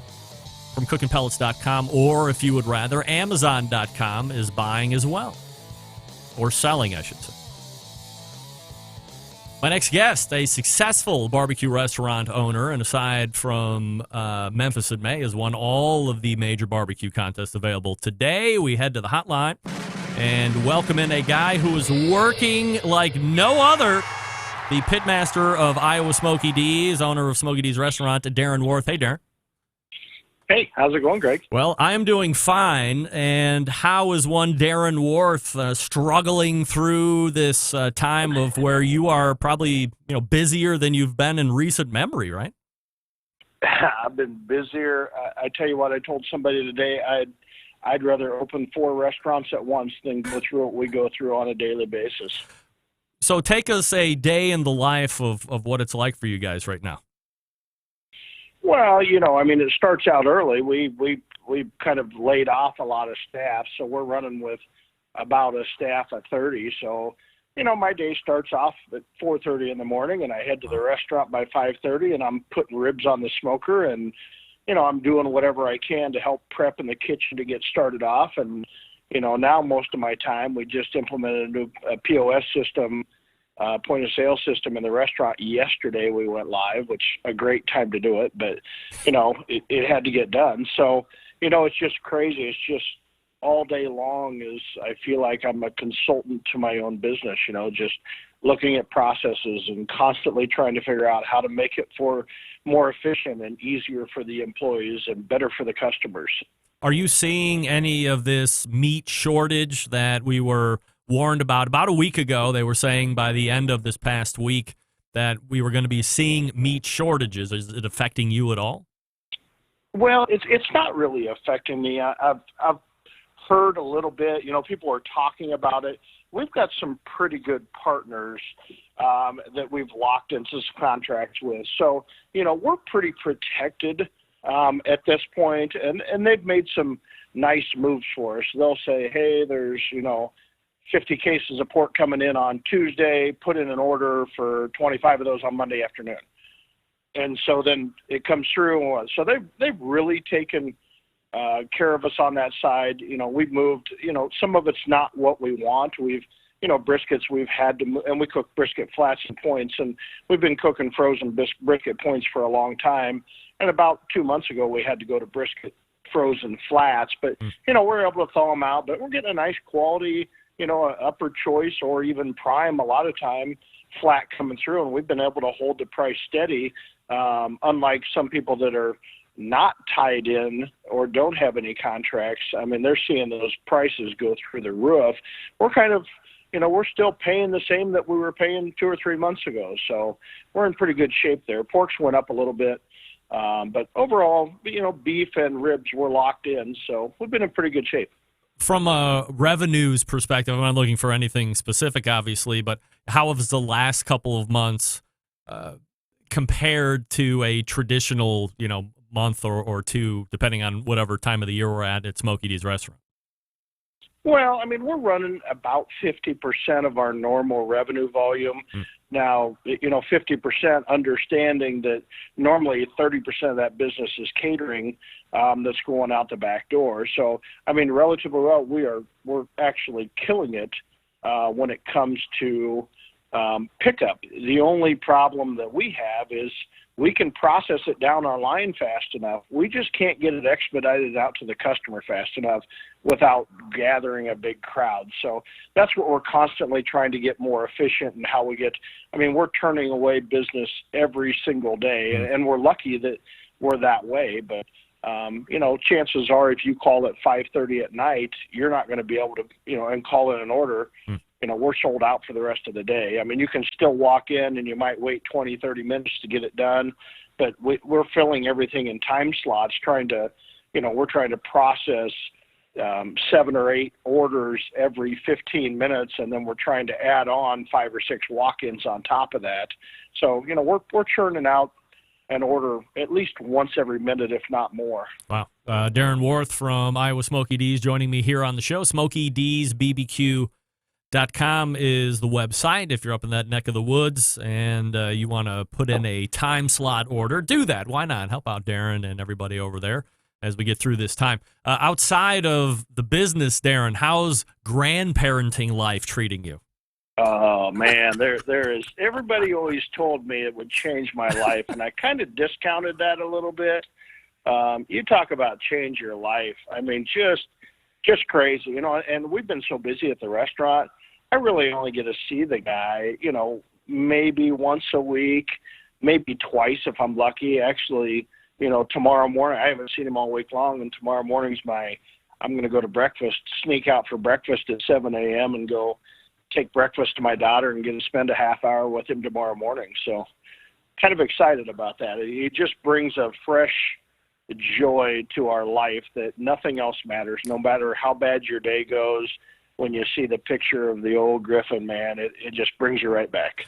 from CookinPellets.com, or if you would rather, Amazon.com is buying as well. Or selling, I should say. My next guest, a successful barbecue restaurant owner, and aside from Memphis in May, has won all of the major barbecue contests available. Today, we head to the hotline and welcome in a guy who is working like no other, the pitmaster of Iowa Smoky D's, owner of Smoky D's Restaurant, Darren Worth. Hey, Darren. Hey, how's it going, Greg? Well, I am doing fine. And how is one Darren Worth struggling through this time of where you are probably busier than you've been in recent memory, right? I've been busier. I tell you what, I told somebody today I'd rather open 4 restaurants at once than go through what we go through on a daily basis. So take us a day in the life of what it's like for you guys right now. Well, it starts out early. We kind of laid off a lot of staff, so we're running with about a staff of 30. So, my day starts off at 4:30 in the morning, and I head to the restaurant by 5:30, and I'm putting ribs on the smoker, and I'm doing whatever I can to help prep in the kitchen to get started off. And now most of my time, we just implemented a new POS system. Point of sale system in the restaurant yesterday. We went live, which a great time to do it, but it had to get done. So it's just crazy. It's just all day long I feel like I'm a consultant to my own business, just looking at processes and constantly trying to figure out how to make it more efficient and easier for the employees and better for the customers. Are you seeing any of this meat shortage that we were warned about a week ago? They were saying by the end of this past week that we were going to be seeing meat shortages. Is it affecting you at all? Well, it's not really affecting me. I've heard a little bit. People are talking about it. We've got some pretty good partners that we've locked into some contracts with. So, we're pretty protected at this point, and they've made some nice moves for us. They'll say, hey, there's, 50 cases of pork coming in on Tuesday, put in an order for 25 of those on Monday afternoon. And so then it comes through. So they've really taken care of us on that side. We've moved, some of it's not what we want. We've, briskets we've had to move, and we cook brisket flats and points, and we've been cooking frozen brisket points for a long time. And about 2 months ago, we had to go to brisket frozen flats, but, we're able to thaw them out, but we're getting a nice quality, upper choice or even prime a lot of time flat coming through, and we've been able to hold the price steady, unlike some people that are not tied in or don't have any contracts, I mean, they're seeing those prices go through the roof. We're kind of, we're still paying the same that we were paying 2 or 3 months ago. So we're in pretty good shape there. Pork's went up a little bit. But overall, beef and ribs were locked in. So we've been in pretty good shape. From a revenues perspective, I'm not looking for anything specific, obviously, but how has the last couple of months compared to a traditional, month or two, depending on whatever time of the year we're at Smokey D's restaurant? Well, I mean, we're running about 50% of our normal revenue volume. Now, 50%, understanding that normally 30% of that business is catering that's going out the back door. So, I mean, relatively well, we're actually killing it when it comes to pickup. The only problem that we have is we can process it down our line fast enough. We just can't get it expedited out to the customer fast enough without gathering a big crowd. So that's what we're constantly trying to get more efficient in how we get. I mean, we're turning away business every single day, and we're lucky that we're that way. But, chances are if you call at 5:30 at night, you're not going to be able to, and call in an order. We're sold out for the rest of the day. I mean, you can still walk in and you might wait 20, 30 minutes to get it done, but we're filling everything in time slots, we're trying to process 7 or 8 orders every 15 minutes, and then we're trying to add on 5 or 6 walk-ins on top of that. So, we're churning out an order at least once every minute, if not more. Wow. Darren Worth from Iowa Smokey D's joining me here on the show. Smokey D's BBQ.com is the website. If you're up in that neck of the woods and you want to put in a time slot order, do that. Why not? Help out Darren and everybody over there as we get through this time. Outside of the business, Darren, how's grandparenting life treating you? Oh, man, there is. Everybody always told me it would change my life, and I kind of discounted that a little bit. You talk about change your life. I mean, just crazy, and we've been so busy at the restaurant. I really only get to see the guy, maybe once a week, maybe twice if I'm lucky. Actually, tomorrow morning, I haven't seen him all week long, and tomorrow morning's I'm going to go to breakfast, sneak out for breakfast at 7 a.m. and go take breakfast to my daughter and get to spend a half hour with him tomorrow morning. So kind of excited about that. It just brings a fresh joy to our life that nothing else matters. No matter how bad your day goes, when you see the picture of the old Griffin, man, it just brings you right back.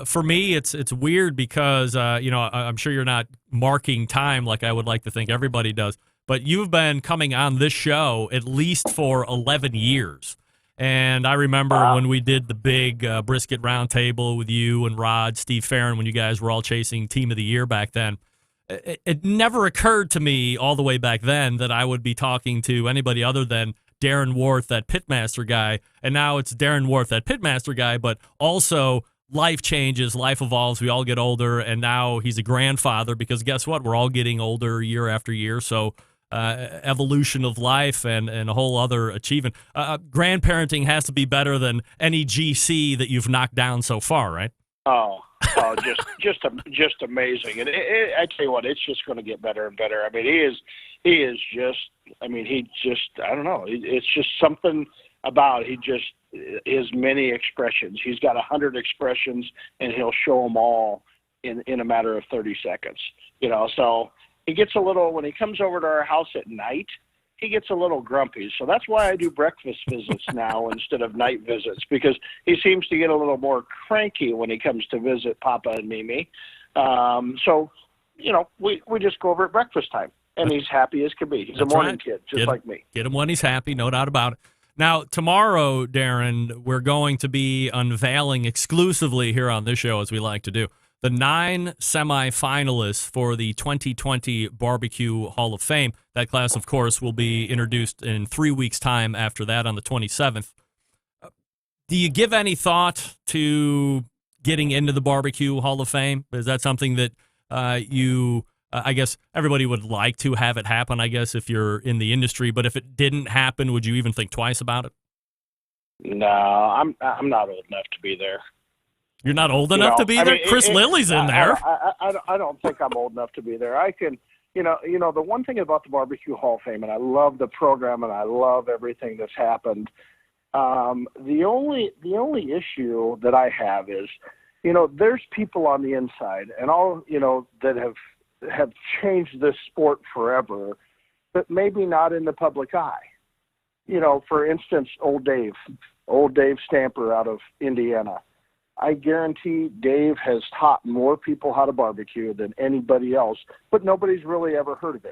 For me, it's weird because, I'm sure you're not marking time like I would like to think everybody does, but you've been coming on this show at least for 11 years. And I remember when we did the big brisket roundtable with you and Rod, Steve Farron, when you guys were all chasing Team of the Year back then. It never occurred to me all the way back then that I would be talking to anybody other than Darren Worth, that pitmaster guy. And now it's Darren Worth, that pitmaster guy, but also life changes, life evolves, we all get older, and now he's a grandfather because guess what? We're all getting older year after year, so evolution of life and a whole other achievement. Grandparenting has to be better than any GC that you've knocked down so far, right? Oh, just amazing. And I tell you what, it's just going to get better and better. I mean, he is just, I don't know. It's just something about, his many expressions. He's got 100 expressions and he'll show them all in a matter of 30 seconds, so he gets a little, when he comes over to our house at night, he gets a little grumpy. So that's why I do breakfast visits now instead of night visits, because he seems to get a little more cranky when he comes to visit Papa and Mimi. So, we just go over at breakfast time, and he's happy as can be. He's a morning kid, just like me. Get him when he's happy, no doubt about it. Now, tomorrow, Darren, we're going to be unveiling exclusively here on this show, as we like to do, the 9 semifinalists for the 2020 Barbecue Hall of Fame. That class, of course, will be introduced in 3 weeks' time after that on the 27th. Do you give any thought to getting into the Barbecue Hall of Fame? Is that something that I guess everybody would like to have it happen, I guess, if you're in the industry. But if it didn't happen, would you even think twice about it? No, I'm not old enough to be there. You're not old enough to be there? Chris Lilly's in there. I don't think I'm old enough to be there. I can, The one thing about the Barbecue Hall of Fame, and I love the program and I love everything that's happened. The only issue that I have is, there's people on the inside and all, that have changed this sport forever, but maybe not in the public eye. For instance, old Dave Stamper out of Indiana. I guarantee Dave has taught more people how to barbecue than anybody else, but nobody's really ever heard of him.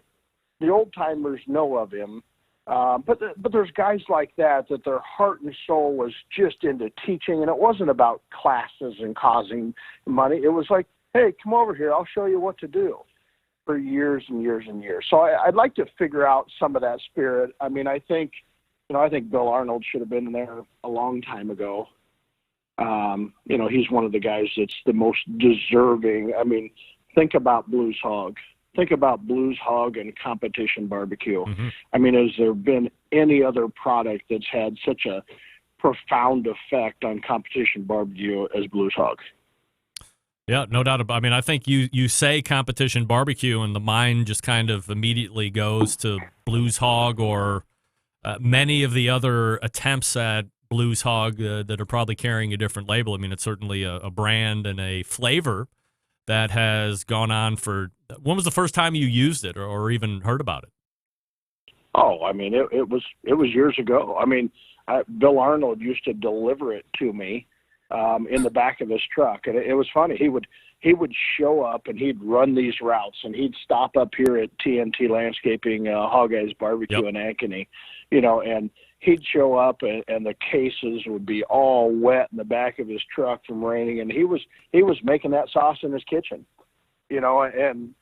The old timers know of him, but there's guys like that their heart and soul was just into teaching, and it wasn't about classes and causing money. It was like, hey, come over here, I'll show you what to do, for years and years and years. So I'd like to figure out some of that spirit. I mean, I think Bill Arnold should have been there a long time ago. He's one of the guys that's the most deserving. I mean, think about Blues Hog. Think about Blues Hog and competition barbecue. Mm-hmm. I mean, has there been any other product that's had such a profound effect on competition barbecue as Blues Hog? Yeah, no doubt about it. I mean, I think you say competition barbecue and the mind just kind of immediately goes to Blues Hog or many of the other attempts at Blues Hog that are probably carrying a different label. I mean, it's certainly a brand and a flavor that has gone on for. When was the first time you used it or even heard about it? Oh, I mean, it was years ago. I mean, Bill Arnold used to deliver it to me in the back of his truck, and it was funny. He would show up and he'd run these routes, and he'd stop up here at TNT Landscaping, Hog Eyes Barbecue in Ankeny, and he'd show up and the cases would be all wet in the back of his truck from raining, and he was making that sauce in his kitchen, and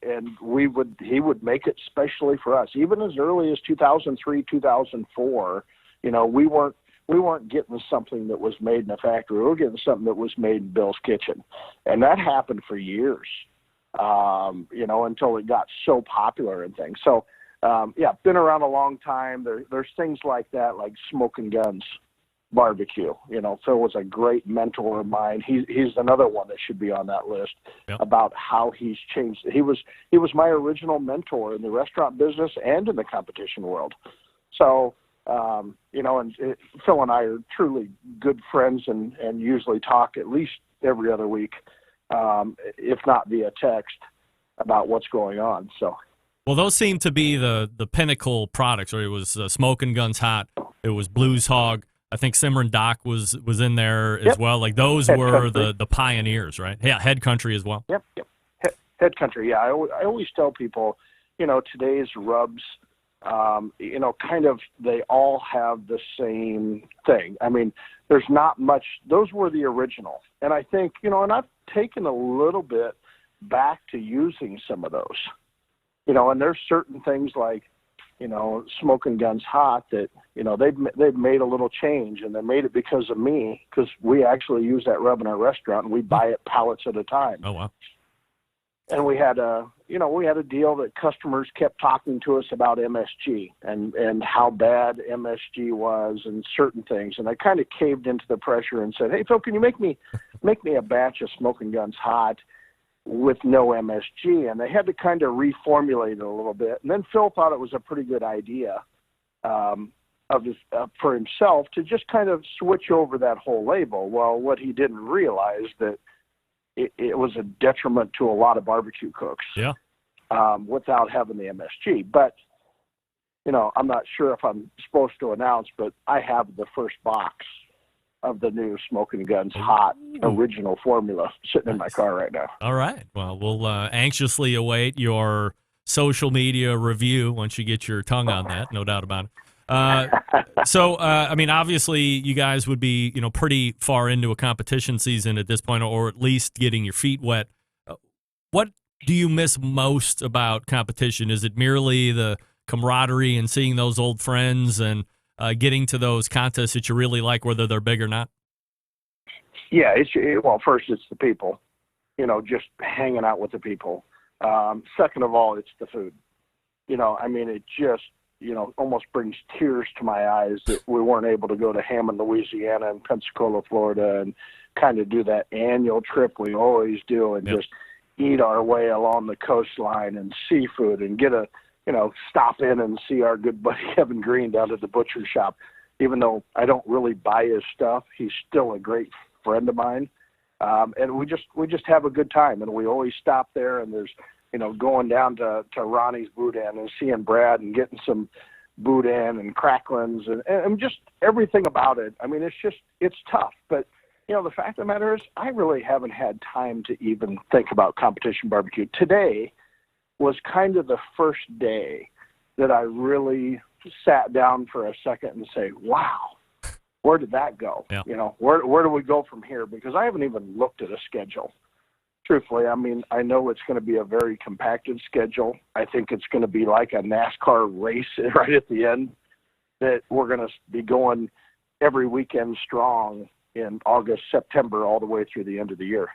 he would make it specially for us, even as early as 2003, 2004. We weren't getting something that was made in a factory. We were getting something that was made in Bill's kitchen. And that happened for years, until it got so popular and things. So, been around a long time. There's things like that, like Smoking Guns Barbecue. Phil was a great mentor of mine. He's another one that should be on that list about how he's changed. He was my original mentor in the restaurant business and in the competition world. So, Phil and I are truly good friends and usually talk at least every other week, if not via text, about what's going on. So, well, those seem to be the pinnacle products. Or it was Smoking Guns Hot. It was Blues Hog. I think Simmer Doc was in there as well. Like those were the pioneers, right? Yeah, Head Country as well. Yep. Head Country. Yeah, I always tell people, today's rubs. Kind of, they all have the same thing. I mean, there's not much. Those were the original. And I think, and I've taken a little bit back to using some of those, and there's certain things like, Smoking Guns Hot that, they've made a little change, and they made it because of me, because we actually use that rub in our restaurant and we buy it pallets at a time. Oh, wow. And we had a deal that customers kept talking to us about MSG and how bad MSG was and certain things. And I kind of caved into the pressure and said, hey, Phil, can you make me a batch of Smoking Guns Hot with no MSG? And they had to kind of reformulate it a little bit. And then Phil thought it was a pretty good idea for himself to just kind of switch over that whole label. Well, what he didn't realize that it was a detriment to a lot of barbecue cooks without having the MSG. But, I'm not sure if I'm supposed to announce, but I have the first box of the new Smoking Guns Hot original formula sitting in my car right now. All right. Well, we'll anxiously await your social media review once you get your tongue on that, no doubt about it. I mean, obviously, you guys would be, pretty far into a competition season at this point, or at least getting your feet wet. What do you miss most about competition? Is it merely the camaraderie and seeing those old friends and getting to those contests that you really like, whether they're big or not? Yeah, first it's the people, just hanging out with the people. Second of all, it's the food. It just, almost brings tears to my eyes that we weren't able to go to Hammond, Louisiana and Pensacola, Florida, and kind of do that annual trip we always do and just eat our way along the coastline and seafood and get a, stop in and see our good buddy Kevin Green down at the butcher shop. Even though I don't really buy his stuff, he's still a great friend of mine. And we just have a good time, and we always stop there, and there's, going down to Ronnie's Boudin and seeing Brad and getting some Boudin and cracklins and just everything about it. I mean, it's tough, but the fact of the matter is I really haven't had time to even think about competition barbecue. Today was kind of the first day that I really sat down for a second and say, wow, where did that go? Yeah. Where do we go from here? Because I haven't even looked at a schedule. Truthfully, I mean, I know it's going to be a very compacted schedule. I think it's going to be like a NASCAR race right at the end, that we're going to be going every weekend strong in August, September, all the way through the end of the year.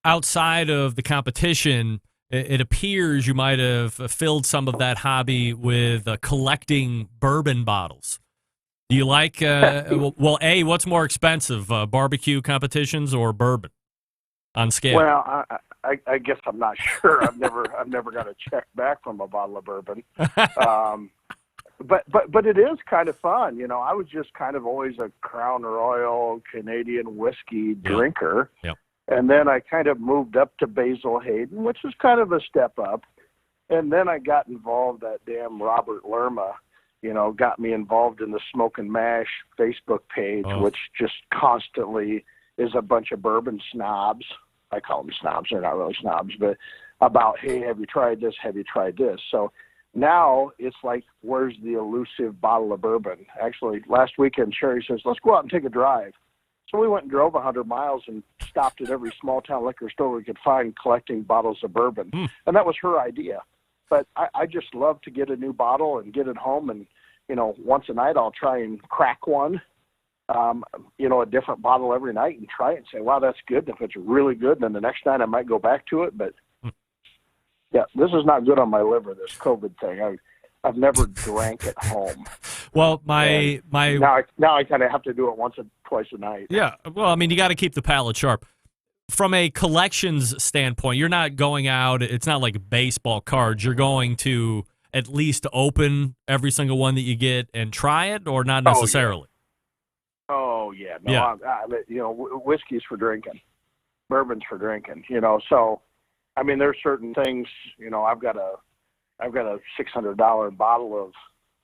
Outside of the competition, it appears you might have filled some of that hobby with collecting bourbon bottles. Do you like, what's more expensive, barbecue competitions or bourbon on scale? Well, I guess I'm not sure. I've never got a check back from a bottle of bourbon. But it is kind of fun. I was just kind of always a Crown Royal Canadian whiskey drinker. Yep. And then I kind of moved up to Basil Hayden, which was kind of a step up. And then I got involved, that damn Robert Lerma, got me involved in the Smoke and Mash Facebook page, which just constantly is a bunch of bourbon snobs. I call them snobs. They're not really snobs, but about, hey, have you tried this? Have you tried this? So now it's like, where's the elusive bottle of bourbon? Actually, last weekend, Sherry says, let's go out and take a drive. So we went and drove 100 miles and stopped at every small town liquor store we could find, collecting bottles of bourbon. And that was her idea. But I just love to get a new bottle and get it home. And, once a night I'll try and crack one, a different bottle every night and try it and say, wow, that's good. And if it's really good, then the next night I might go back to it. But, yeah, this is not good on my liver, this COVID thing. I've never drank at home. Well, my now I kind of have to do it once or twice a night. Yeah. Well, I mean, you got to keep the palate sharp. From a collections standpoint, you're not going out. It's not like baseball cards. You're going to at least open every single one that you get and try it, or not necessarily. Oh yeah. No, whiskey's for drinking, bourbon's for drinking. So I mean, there's certain things. I've got a $600 bottle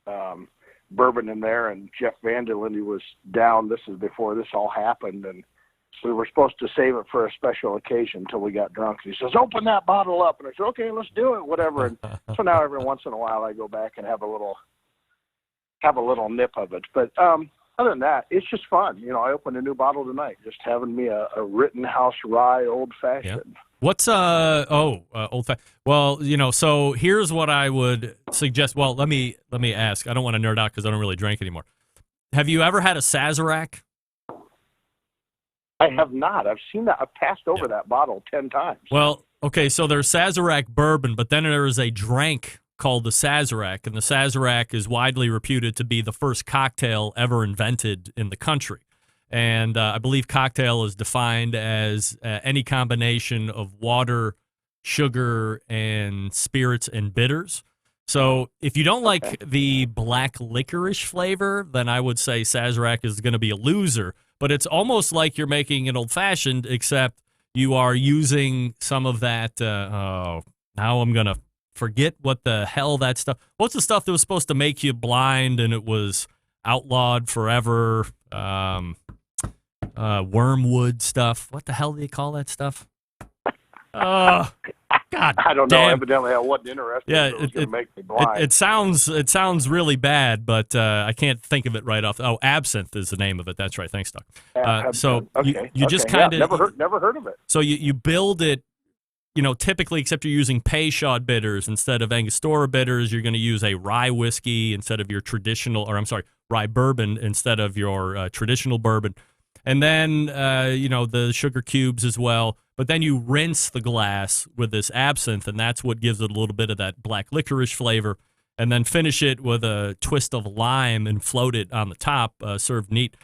of bourbon in there, and Jeff Vanderlinde was down. This is before this all happened, and so we were supposed to save it for a special occasion until we got drunk. He says, "Open that bottle up," and I said, "Okay, let's do it, whatever." And so now every once in a while I go back and have a little nip of it. But other than that, it's just fun. I opened a new bottle tonight, just having me a Rittenhouse Rye Old Fashioned. Yep. What's old fashioned? Well, so here's what I would suggest. Well, let me ask. I don't want to nerd out because I don't really drink anymore. Have you ever had a Sazerac? I have not. I've seen that. I've passed over that bottle 10 times. Well, okay, so there's Sazerac bourbon, but then there is a drink called the Sazerac, and the Sazerac is widely reputed to be the first cocktail ever invented in the country. And I believe cocktail is defined as any combination of water, sugar, and spirits and bitters. So if you don't like the black licorice flavor, then I would say Sazerac is going to be a loser. But it's almost like you're making an old-fashioned, except you are using some of that. Now I'm going to forget what the hell that stuff. What's the stuff that was supposed to make you blind and it was outlawed forever? Wormwood stuff. What the hell do you call that stuff? God, I don't know. Evidently, I wasn't interested. Yeah, it was going to make me blind. It sounds really bad, but I can't think of it right off. Oh, absinthe is the name of it. That's right. Thanks, Doc. So you just kind of never heard of it. So you build it. Typically, except you're using Peychaud bitters instead of Angostura bitters, you're going to use a rye whiskey instead of your rye bourbon instead of your traditional bourbon. And then, the sugar cubes as well. But then you rinse the glass with this absinthe, and that's what gives it a little bit of that black licorice flavor. And then finish it with a twist of lime and float it on the top, served neat.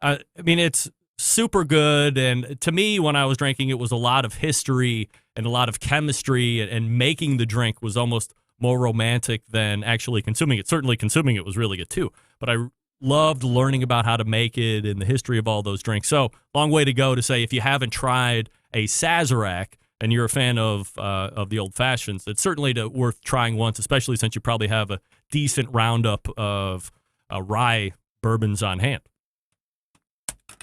I mean, it's super good. And to me, when I was drinking, it was a lot of history and a lot of chemistry, and making the drink was almost more romantic than actually consuming it. Certainly consuming it was really good too, but I loved learning about how to make it and the history of all those drinks. So long way to go to say, if you haven't tried a Sazerac and you're a fan of the old fashions, it's certainly worth trying once, especially since you probably have a decent roundup of rye bourbons on hand.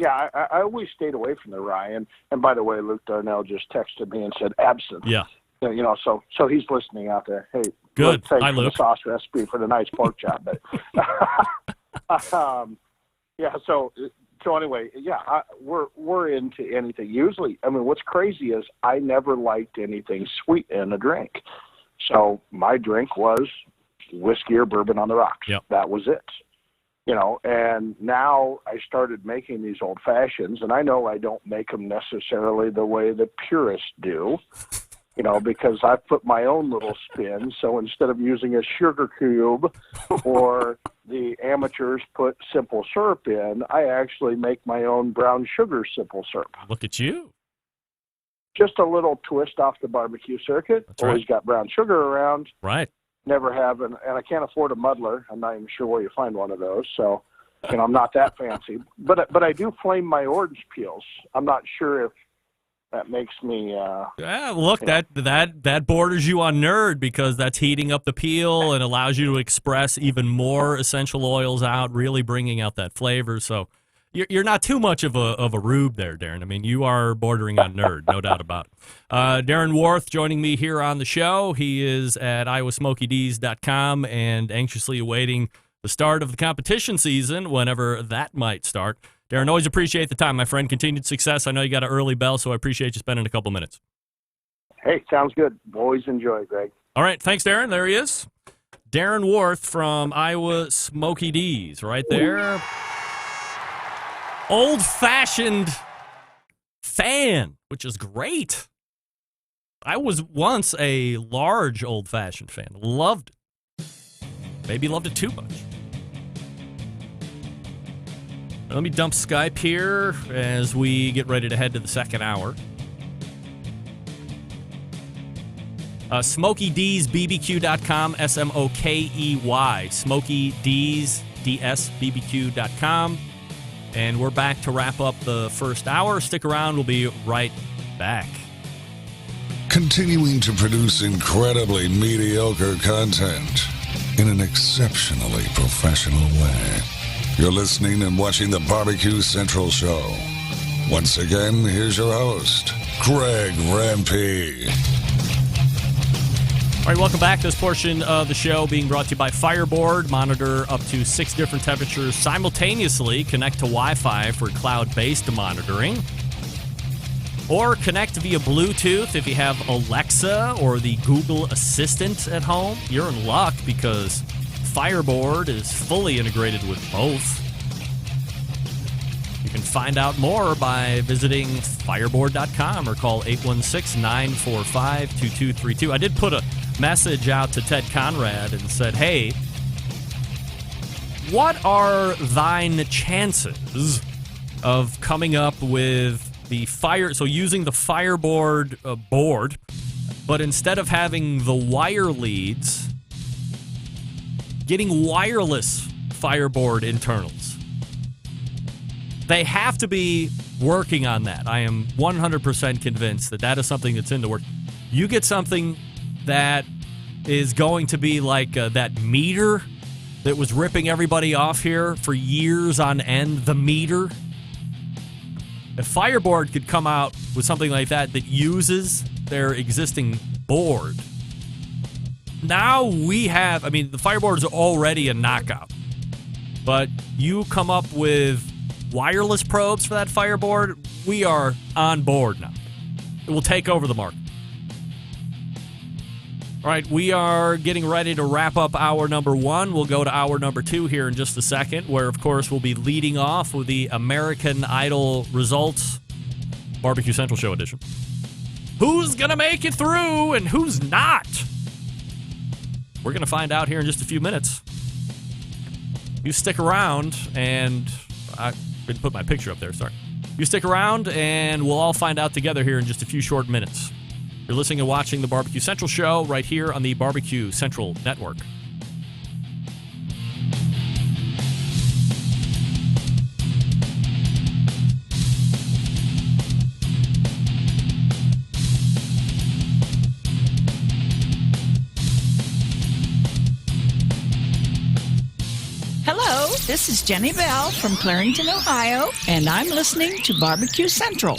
Yeah, I always stayed away from the rye. And by the way, Luke Darnell just texted me and said absinthe. Yeah. You know, so he's listening out there. Hey, good. Thanks Hi, for Luke. the sauce recipe for the nice pork chop. But yeah. So anyway, yeah, we're into anything. Usually, I mean, what's crazy is I never liked anything sweet in a drink. So my drink was whiskey or bourbon on the rocks. Yep. That was it. You know, and now I started making these old fashions, and I know I don't make them necessarily the way the purists do, you know, because I put my own little spin. So instead of using a sugar cube or the amateurs put simple syrup in, I actually make my own brown sugar simple syrup. Look at you. Just a little twist off the barbecue circuit. That's Always right. got brown sugar around. Right. Never have, and I can't afford a muddler. I'm not even sure where you find one of those. So, you know, I'm not that fancy. But I do flame my orange peels. I'm not sure if that makes me. Yeah, look, that borders you on nerd, because that's heating up the peel and allows you to express even more essential oils out, really bringing out that flavor. So you're not too much of a rube there, Darren. I mean, you are bordering on nerd, no doubt about it. Darren Worth joining me here on the show. He is at iowasmokeydees.com and anxiously awaiting the start of the competition season, whenever that might start. Darren, always appreciate the time, my friend. Continued success. I know you got an early bell, so I appreciate you spending a couple minutes. Hey, sounds good. Always enjoy, Greg. All right, thanks, Darren. There he is. Darren Worth from Iowa Smoky D's, right there. Old-fashioned fan, which is great. I was once a large old-fashioned fan. Loved it. Maybe loved it too much. Let me dump Skype here as we get ready to head to the second hour. SmokeyDsBBQ.com, SMOKEY, SmokeyDs, DSBBQ.com. And we're back to wrap up the first hour. Stick around. We'll be right back. Continuing to produce incredibly mediocre content in an exceptionally professional way. You're listening and watching the Barbecue Central Show. Once again, here's your host, Greg Rampey. All right, welcome back. This portion of the show being brought to you by Fireboard. Monitor up to 6 different temperatures simultaneously. Connect to Wi-Fi for cloud-based monitoring. Or connect via Bluetooth if you have Alexa or the Google Assistant at home. You're in luck, because Fireboard is fully integrated with both. You can find out more by visiting fireboard.com or call 816-945-2232. I did put a message out to Ted Conrad and said, hey, what are thine chances of coming up with the using the Fireboard board, but instead of having the wire leads, getting wireless Fireboard internals? They have to be working on that. I am 100% convinced that is something that's in the works. You get something that is going to be like that meter that was ripping everybody off here for years on end, the meter. If Fireboard could come out with something like that uses their existing board, now we have, I mean, the Fireboard is already a knockout, but you come up with wireless probes for that Fireboard, we are on board now. It will take over the market. All right, we are getting ready to wrap up hour number 1. We'll go to hour number 2 here in just a second, where, of course, we'll be leading off with the American Idol results, Barbecue Central Show edition. Who's going to make it through and who's not? We're going to find out here in just a few minutes. You stick around, and I didn't put my picture up there, sorry. You stick around, and we'll all find out together here in just a few short minutes. You're listening and watching the Barbecue Central Show right here on the Barbecue Central Network. Hello, this is Jenny Bell from Clarington, Ohio, and I'm listening to Barbecue Central.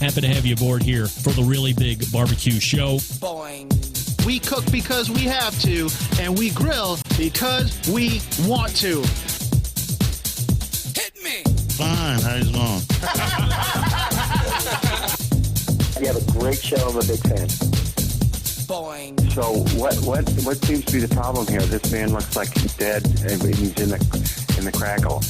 Happy to have you aboard here for the really big barbecue show. Boing. We cook because we have to, and we grill because we want to. Hit me. Fine, how's it going? You have a great show. I'm a big fan. Boing. So what seems to be the problem here? This man looks like he's dead, and he's in the crackle.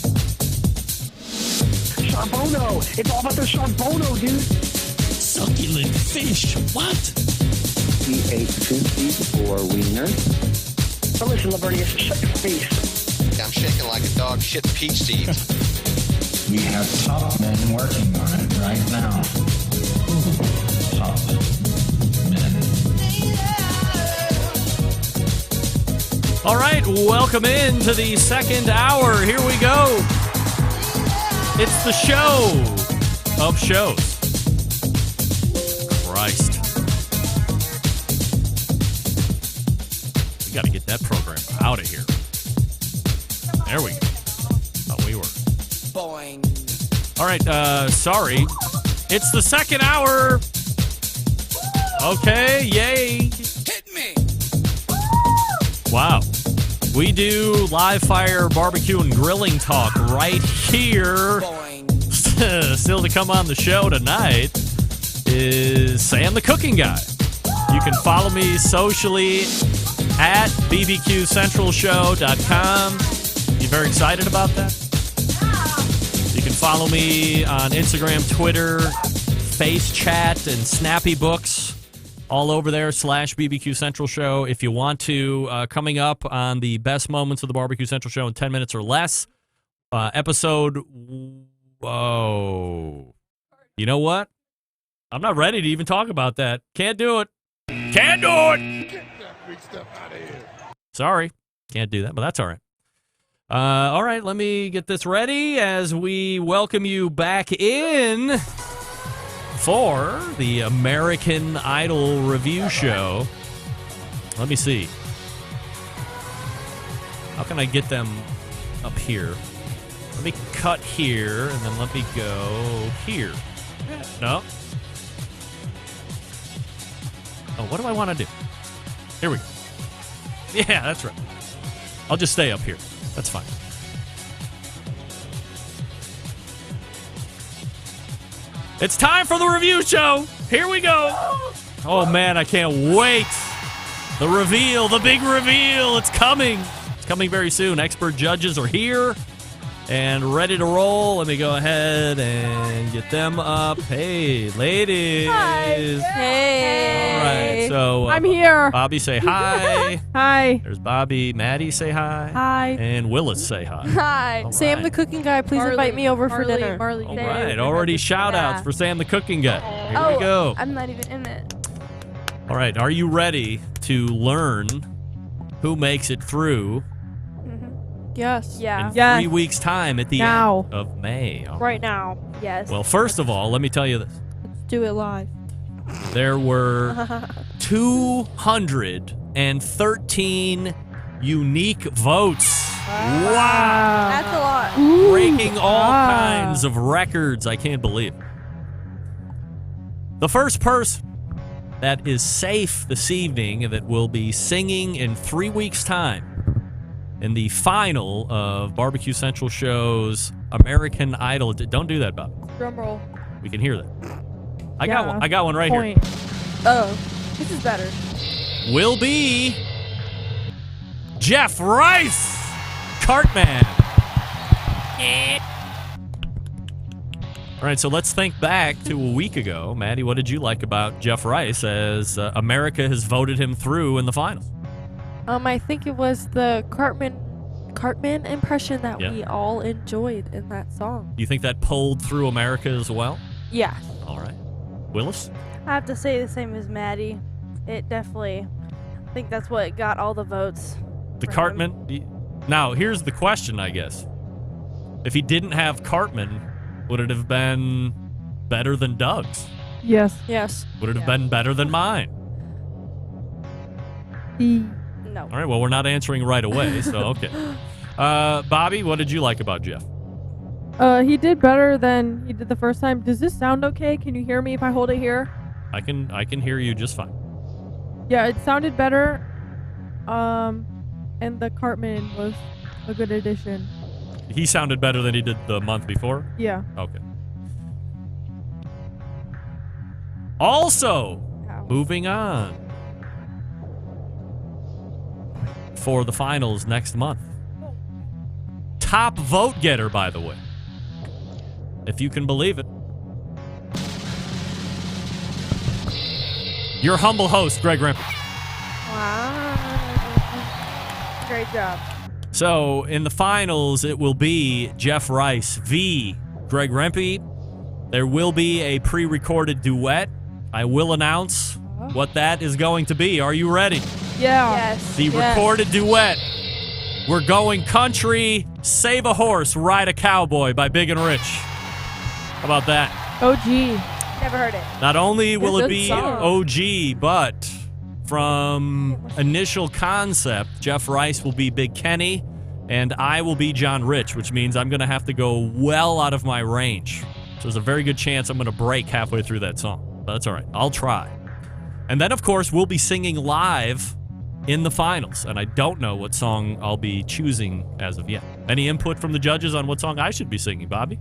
Charbono! It's all about the charbono, dude. Succulent fish. What? He ate 2 feet for wiener. Now listen, Lavernius, shut your face. I'm shaking like a dog shit peach seeds. We have top men working on it right now. Top men. All right, welcome into the second hour. Here we go. It's the show of shows. Christ. We got to get that program out of here. There we go. Thought we were. Boing. All right, sorry. It's the second hour. Okay, yay. Hit me. Wow. We do live fire barbecue and grilling talk right here. Still to come on the show tonight is Sam the Cooking Guy. You can follow me socially at bbqcentralshow.com. You very excited about that? You can follow me on Instagram, Twitter, Face Chat, and Snappy Books. All over there, /BBQ Central Show. If you want to, coming up on the best moments of the Barbecue Central Show in 10 minutes or less, episode... Whoa. You know what? I'm not ready to even talk about that. Can't do it. Can't do it! Get that big stuff out of here. Sorry. Can't do that, but that's all right. All right, let me get this ready as we welcome you back in for the American Idol review show. Let me see. How can I get them up here? Let me cut here, and then let me go here. No. Oh, what do I want to do? Here we go. Yeah, that's right. I'll just stay up here. That's fine. It's time for the review show. Here we go. Oh, man, I can't wait. The reveal, the big reveal. It's coming. It's coming very soon. Expert judges are here and ready to roll. Let me go ahead and get them up. Hey, ladies. Hi. Hey. All right, so I'm here. Bobby, say hi. Hi. There's Bobby. Maddie, say hi. Hi. And Willis, say hi. Hi. All Sam right. the Cooking Guy, please invite me over for dinner. All right, already shout-outs for Sam the Cooking Guy. Here we go. I'm not even in it. All right, are you ready to learn who makes it through Yes. Yeah. in 3 weeks' time at the Now. end of May? All Right now. Yes. Well, first of all, let me tell you this. Let's do it live. There were 213 unique votes. Wow. That's a lot. Breaking all kinds of records. I can't believe it. The first person that is safe this evening that will be singing in 3 weeks' time in the final of Barbecue Central Show's American Idol. Don't do that, Bob. Drum roll. We can hear that. I got one right Point. here. Oh, this is better. Will be Jeff Rice, Cartman. All right, so let's think back to a week ago. Maddie, what did you like about Jeff Rice as America has voted him through in the finals? I think it was the Cartman Cartman impression that Yeah. we all enjoyed in that song. Do you think that pulled through America as well? Yeah. All right. Willis? I have to say the same as Maddie. It definitely, I think that's what got all the votes. The Cartman? Now, here's the question, I guess. If he didn't have Cartman, would it have been better than Doug's? Yes. Yes. Would it have been better than mine? No. All right, well, we're not answering right away, so okay. Bobby, what did you like about Jeff? He did better than he did the first time. Does this sound okay? Can you hear me if I hold it here? I can hear you just fine. Yeah, it sounded better. And the Cartman was a good addition. He sounded better than he did the month before? Yeah. Okay. Also, moving on for the finals next month. Top vote getter, by the way. If you can believe it. Your humble host, Greg Rempe. Wow. Great job. So, in the finals, it will be Jeff Rice v. Greg Rempe. There will be a pre-recorded duet. I will announce what that is going to be. Are you ready? Yeah. Yes. The recorded duet. We're going country, save a horse, ride a cowboy by Big and Rich. How about that? OG. Never heard it. Not only will It's a it be good song. OG, but from initial concept, Jeff Rice will be Big Kenny, and I will be John Rich, which means I'm going to have to go well out of my range. So there's a very good chance I'm going to break halfway through that song. But that's all right. I'll try. And then, of course, we'll be singing live in the finals, and I don't know what song I'll be choosing as of yet. Any input from the judges on what song I should be singing, Bobby?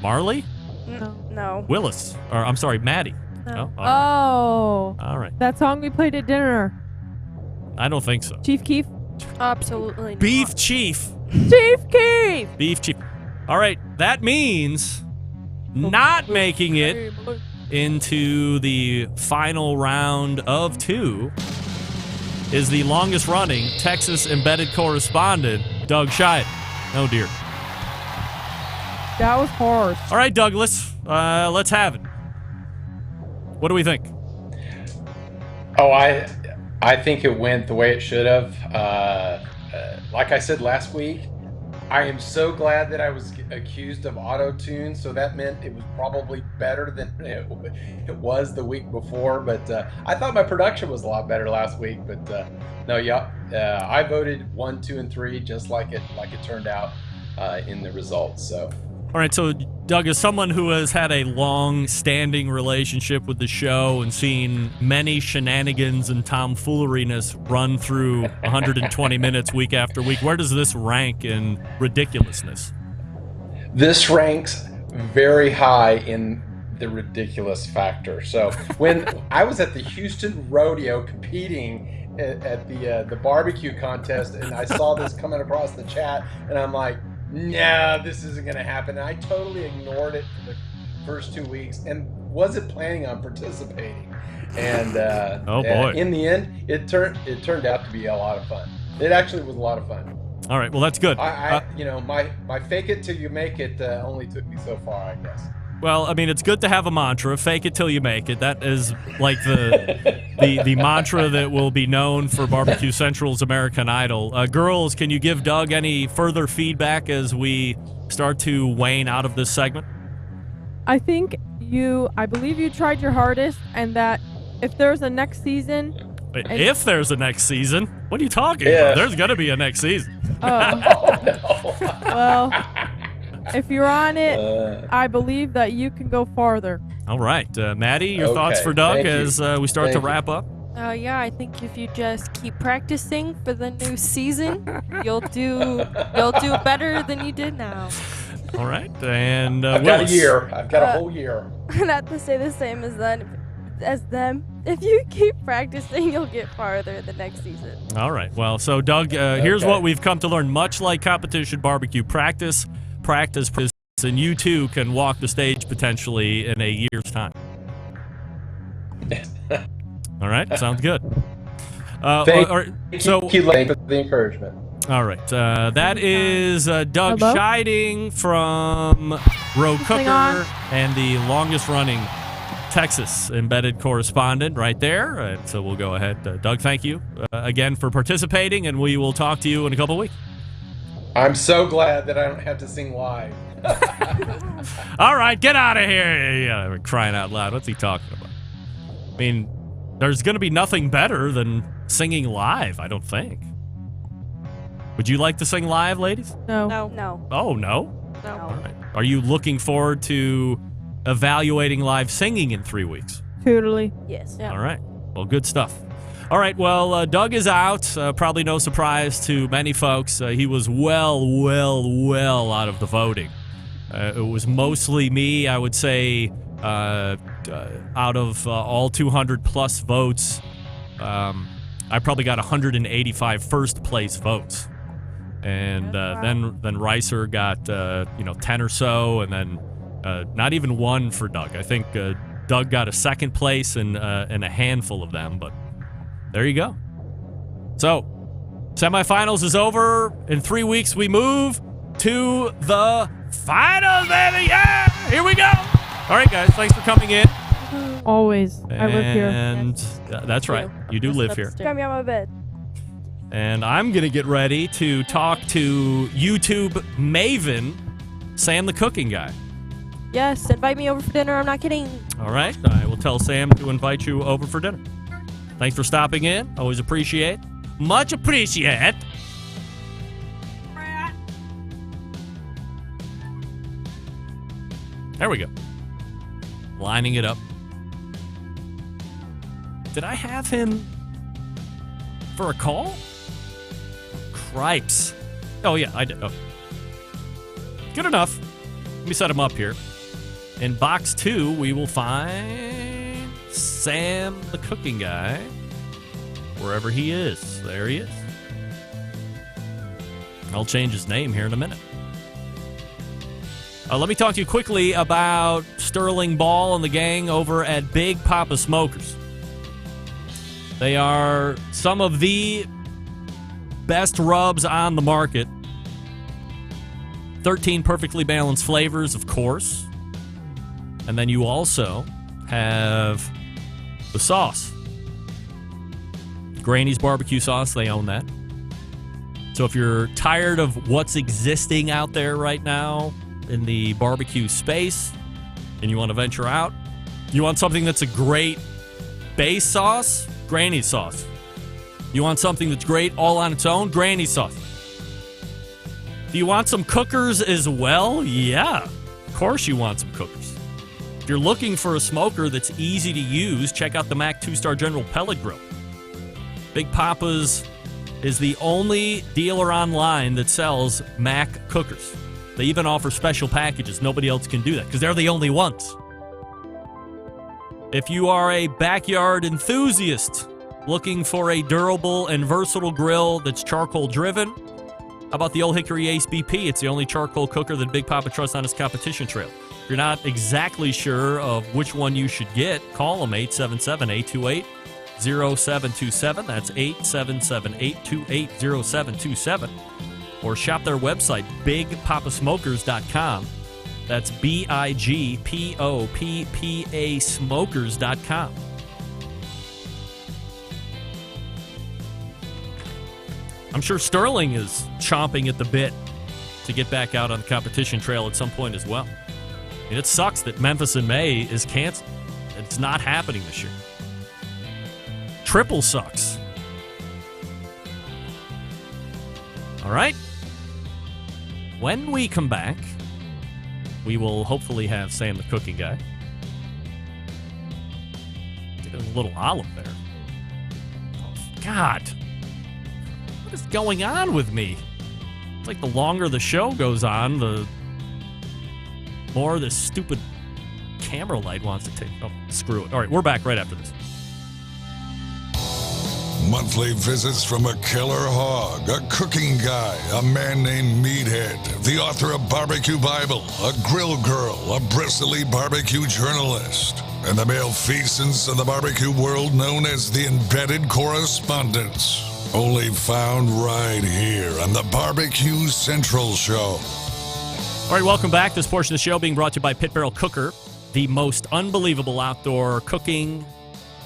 Marley? No. Willis? Or, I'm sorry, Maddie? No. Oh, all Oh. All right. That song we played at dinner. I don't think so. Chief Keef. Absolutely not. Beef Chief. Chief Keef. Beef Chief. All right. That means not making it into the final round of 2 is the longest running Texas embedded correspondent, Doug Scheid. Oh, dear. That was harsh. All right, Douglas. Let's have it. What do we think? Oh, I think it went the way it should have. Like I said last week, I am so glad that I was accused of auto-tune, so that meant it was probably better than it was the week before. But I thought my production was a lot better last week. But no, I voted 1, 2, and 3 just like it turned out in the results. So. All right, so Doug, as someone who has had a long-standing relationship with the show and seen many shenanigans and tomfooleriness run through 120 minutes week after week, where does this rank in ridiculousness? This ranks very high in the ridiculous factor. So when I was at the Houston Rodeo competing at the barbecue contest, and I saw this coming across the chat, and I'm like, no, this isn't going to happen. And I totally ignored it for the first 2 weeks and wasn't planning on participating. And oh boy, in the end, it turned out to be a lot of fun. It actually was a lot of fun. All right, well, that's good. My fake it till you make it only took me so far, I guess. Well, I mean, it's good to have a mantra, fake it till you make it. That is like the mantra that will be known for Barbecue Central's American Idol. Girls, can you give Doug any further feedback as we start to wane out of this segment? I believe you tried your hardest, and that if there's a next season... If there's a next season? What are you talking about? There's going to be a next season. Well... If you're on it, I believe that you can go farther. All right. Maddie, your thoughts for Doug as we start to wrap up? Yeah, I think if you just keep practicing for the new season, you'll do better than you did now. All right. And I've got a year. I've got a whole year. Not to say the same as them. If you keep practicing, you'll get farther the next season. All right. Well, so Doug, here's what we've come to learn. Much like competition barbecue, practice, and you too can walk the stage potentially in a year's time. All right, sounds good. Thank you for the encouragement. All right. That is Doug Hello? Scheiding from Roe Hang Cooker on. and the longest-running Texas embedded correspondent right there. And so we'll go ahead. Doug, thank you again for participating, and we will talk to you in a couple of weeks. I'm so glad that I don't have to sing live. All right, get out of here. Yeah, we're crying out loud. What's he talking about? I mean, there's going to be nothing better than singing live, I don't think. Would you like to sing live, ladies? No. No. Oh, no? No. All right. Are you looking forward to evaluating live singing in 3 weeks? Totally. Yes. All right. Well, good stuff. All right. Well, Doug is out. Probably no surprise to many folks. He was well out of the voting. It was mostly me, I would say, out of all 200 plus votes. I probably got 185 first place votes. And then Reiser got 10 or so, and then not even one for Doug. I think Doug got a second place and a handful of them, but there you go. So, semifinals is over. In 3 weeks, we move to the finals, baby. Yeah! Here we go. All right, guys. Thanks for coming in. Always. I live here. And that's right. You do live here. Got me on my bed. And I'm going to get ready to talk to YouTube maven Sam the Cooking Guy. Yes, invite me over for dinner. I'm not kidding. All right. I will tell Sam to invite you over for dinner. Thanks for stopping in. Always appreciate. Much appreciate. There we go. Lining it up. Did I have him for a call? Cripes. Oh, yeah, I did. Oh. Good enough. Let me set him up here. In box 2, we will find Sam the Cooking Guy. Wherever he is. There he is. I'll change his name here in a minute. Let me talk to you quickly about Sterling Ball and the gang over at Big Papa Smokers. They are some of the best rubs on the market. 13 perfectly balanced flavors, of course. And then you also have the sauce. Granny's barbecue sauce, they own that. So if you're tired of what's existing out there right now in the barbecue space and you want to venture out, you want something that's a great base sauce, Granny's sauce. You want something that's great all on its own, Granny's sauce. Do you want some cookers as well? Yeah, of course you want some cookers. If you're looking for a smoker that's easy to use, check out the Mac 2-Star General Pellet Grill. Big Papa's is the only dealer online that sells Mac cookers. They even offer special packages. Nobody else can do that because they're the only ones. If you are a backyard enthusiast looking for a durable and versatile grill that's charcoal driven, how about the Old Hickory Ace BP? It's the only charcoal cooker that Big Papa trusts on his competition trail. If you're not exactly sure of which one you should get, call them 877-828-0727. That's 877-828-0727. Or shop their website, bigpapasmokers.com. That's BIGPOPPA smokers.com. I'm sure Sterling is chomping at the bit to get back out on the competition trail at some point as well. And it sucks that Memphis in May is canceled. It's not happening this year. Triple sucks. All right. When we come back, we will hopefully have Sam the Cooking Guy. Get a little olive there. Oh, God. What is going on with me? It's like the longer the show goes on, the more this stupid camera light wants to take. Oh, screw it. All right, we're back right after this. Monthly visits from a killer hog, a cooking guy, a man named Meathead, the author of Barbecue Bible, a grill girl, a bristly barbecue journalist, and the male feasts of the barbecue world known as the Embedded Correspondents. Only found right here on the Barbecue Central Show. All right, welcome back. This portion of the show being brought to you by Pit Barrel Cooker, the most unbelievable outdoor cooking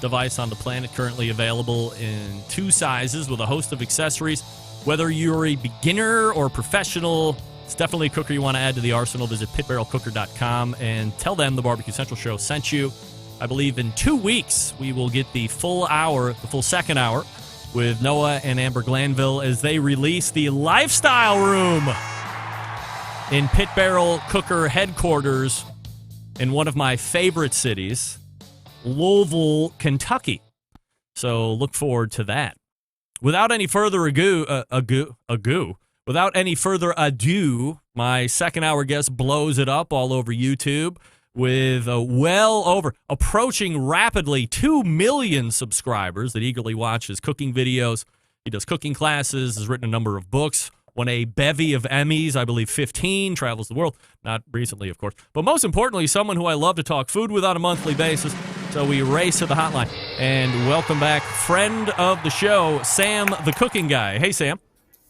device on the planet, currently available in 2 sizes with a host of accessories. Whether you're a beginner or professional, it's definitely a cooker you want to add to the arsenal. Visit pitbarrelcooker.com and tell them the Barbecue Central Show sent you. I believe in 2 weeks we will get the full second hour with Noah and Amber Glanville as they release the Lifestyle Room in Pit Barrel Cooker headquarters in one of my favorite cities, Louisville, Kentucky. So look forward to that. Without any further ado, my second hour guest blows it up all over YouTube with approaching rapidly 2 million subscribers that eagerly watch his cooking videos. He does cooking classes, has written a number of books, won a bevy of Emmys, I believe 15, travels the world. Not recently, of course. But most importantly, someone who I love to talk food with on a monthly basis. So we race to the hotline. And welcome back, friend of the show, Sam the Cooking Guy. Hey, Sam.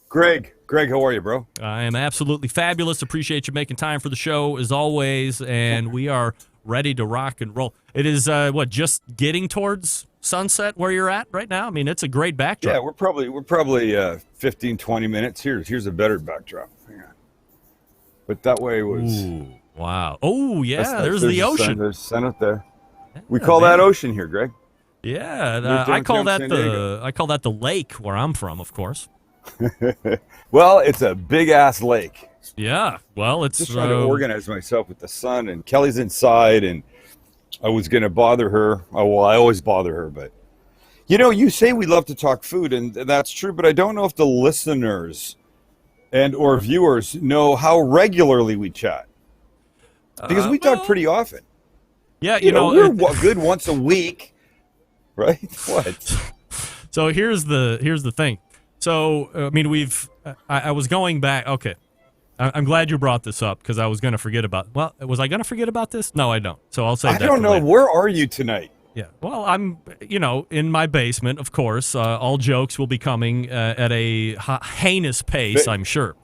Greg, how are you, bro? I am absolutely fabulous. Appreciate you making time for the show, as always. And we are ready to rock and roll. It is, just getting towards sunset where you're at right now? I mean, it's a great backdrop. Yeah, we're probably 15, 20 minutes. Here's a better backdrop. Hang on. But that way was... Ooh, wow. Oh, yeah, there's the ocean. Sun, there's sun up there. We call that ocean here, Greg. Yeah, I call that the lake where I'm from, of course. Well, it's a big-ass lake. Yeah, well, it's... Just trying to organize myself with the sun, and Kelly's inside, and I was going to bother her. Oh, well, I always bother her, but... You say we love to talk food, and that's true, but I don't know if the listeners and or viewers know how regularly we chat. Because we talk pretty often. Yeah, we're good once a week, right? What? So here's the thing. So, I mean, I was going back. Okay. I'm glad you brought this up because I was going to forget about. Well, was I going to forget about this? No, I don't. So I'll say. I don't know. Later. Where are you tonight? Yeah. Well, I'm, in my basement, of course. All jokes will be coming at a heinous pace, I'm sure.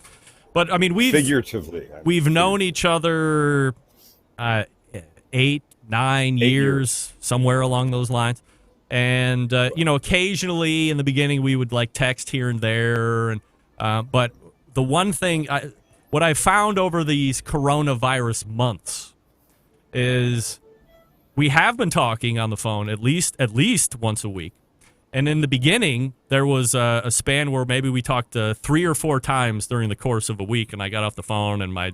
But I mean, figuratively, we've known each other 8, 9 years, somewhere along those lines. And occasionally in the beginning we would like text here and there, and but the one thing what I found over these coronavirus months is we have been talking on the phone at least once a week. And in the beginning, there was a span where maybe we talked 3 or 4 times during the course of a week, and I got off the phone, and my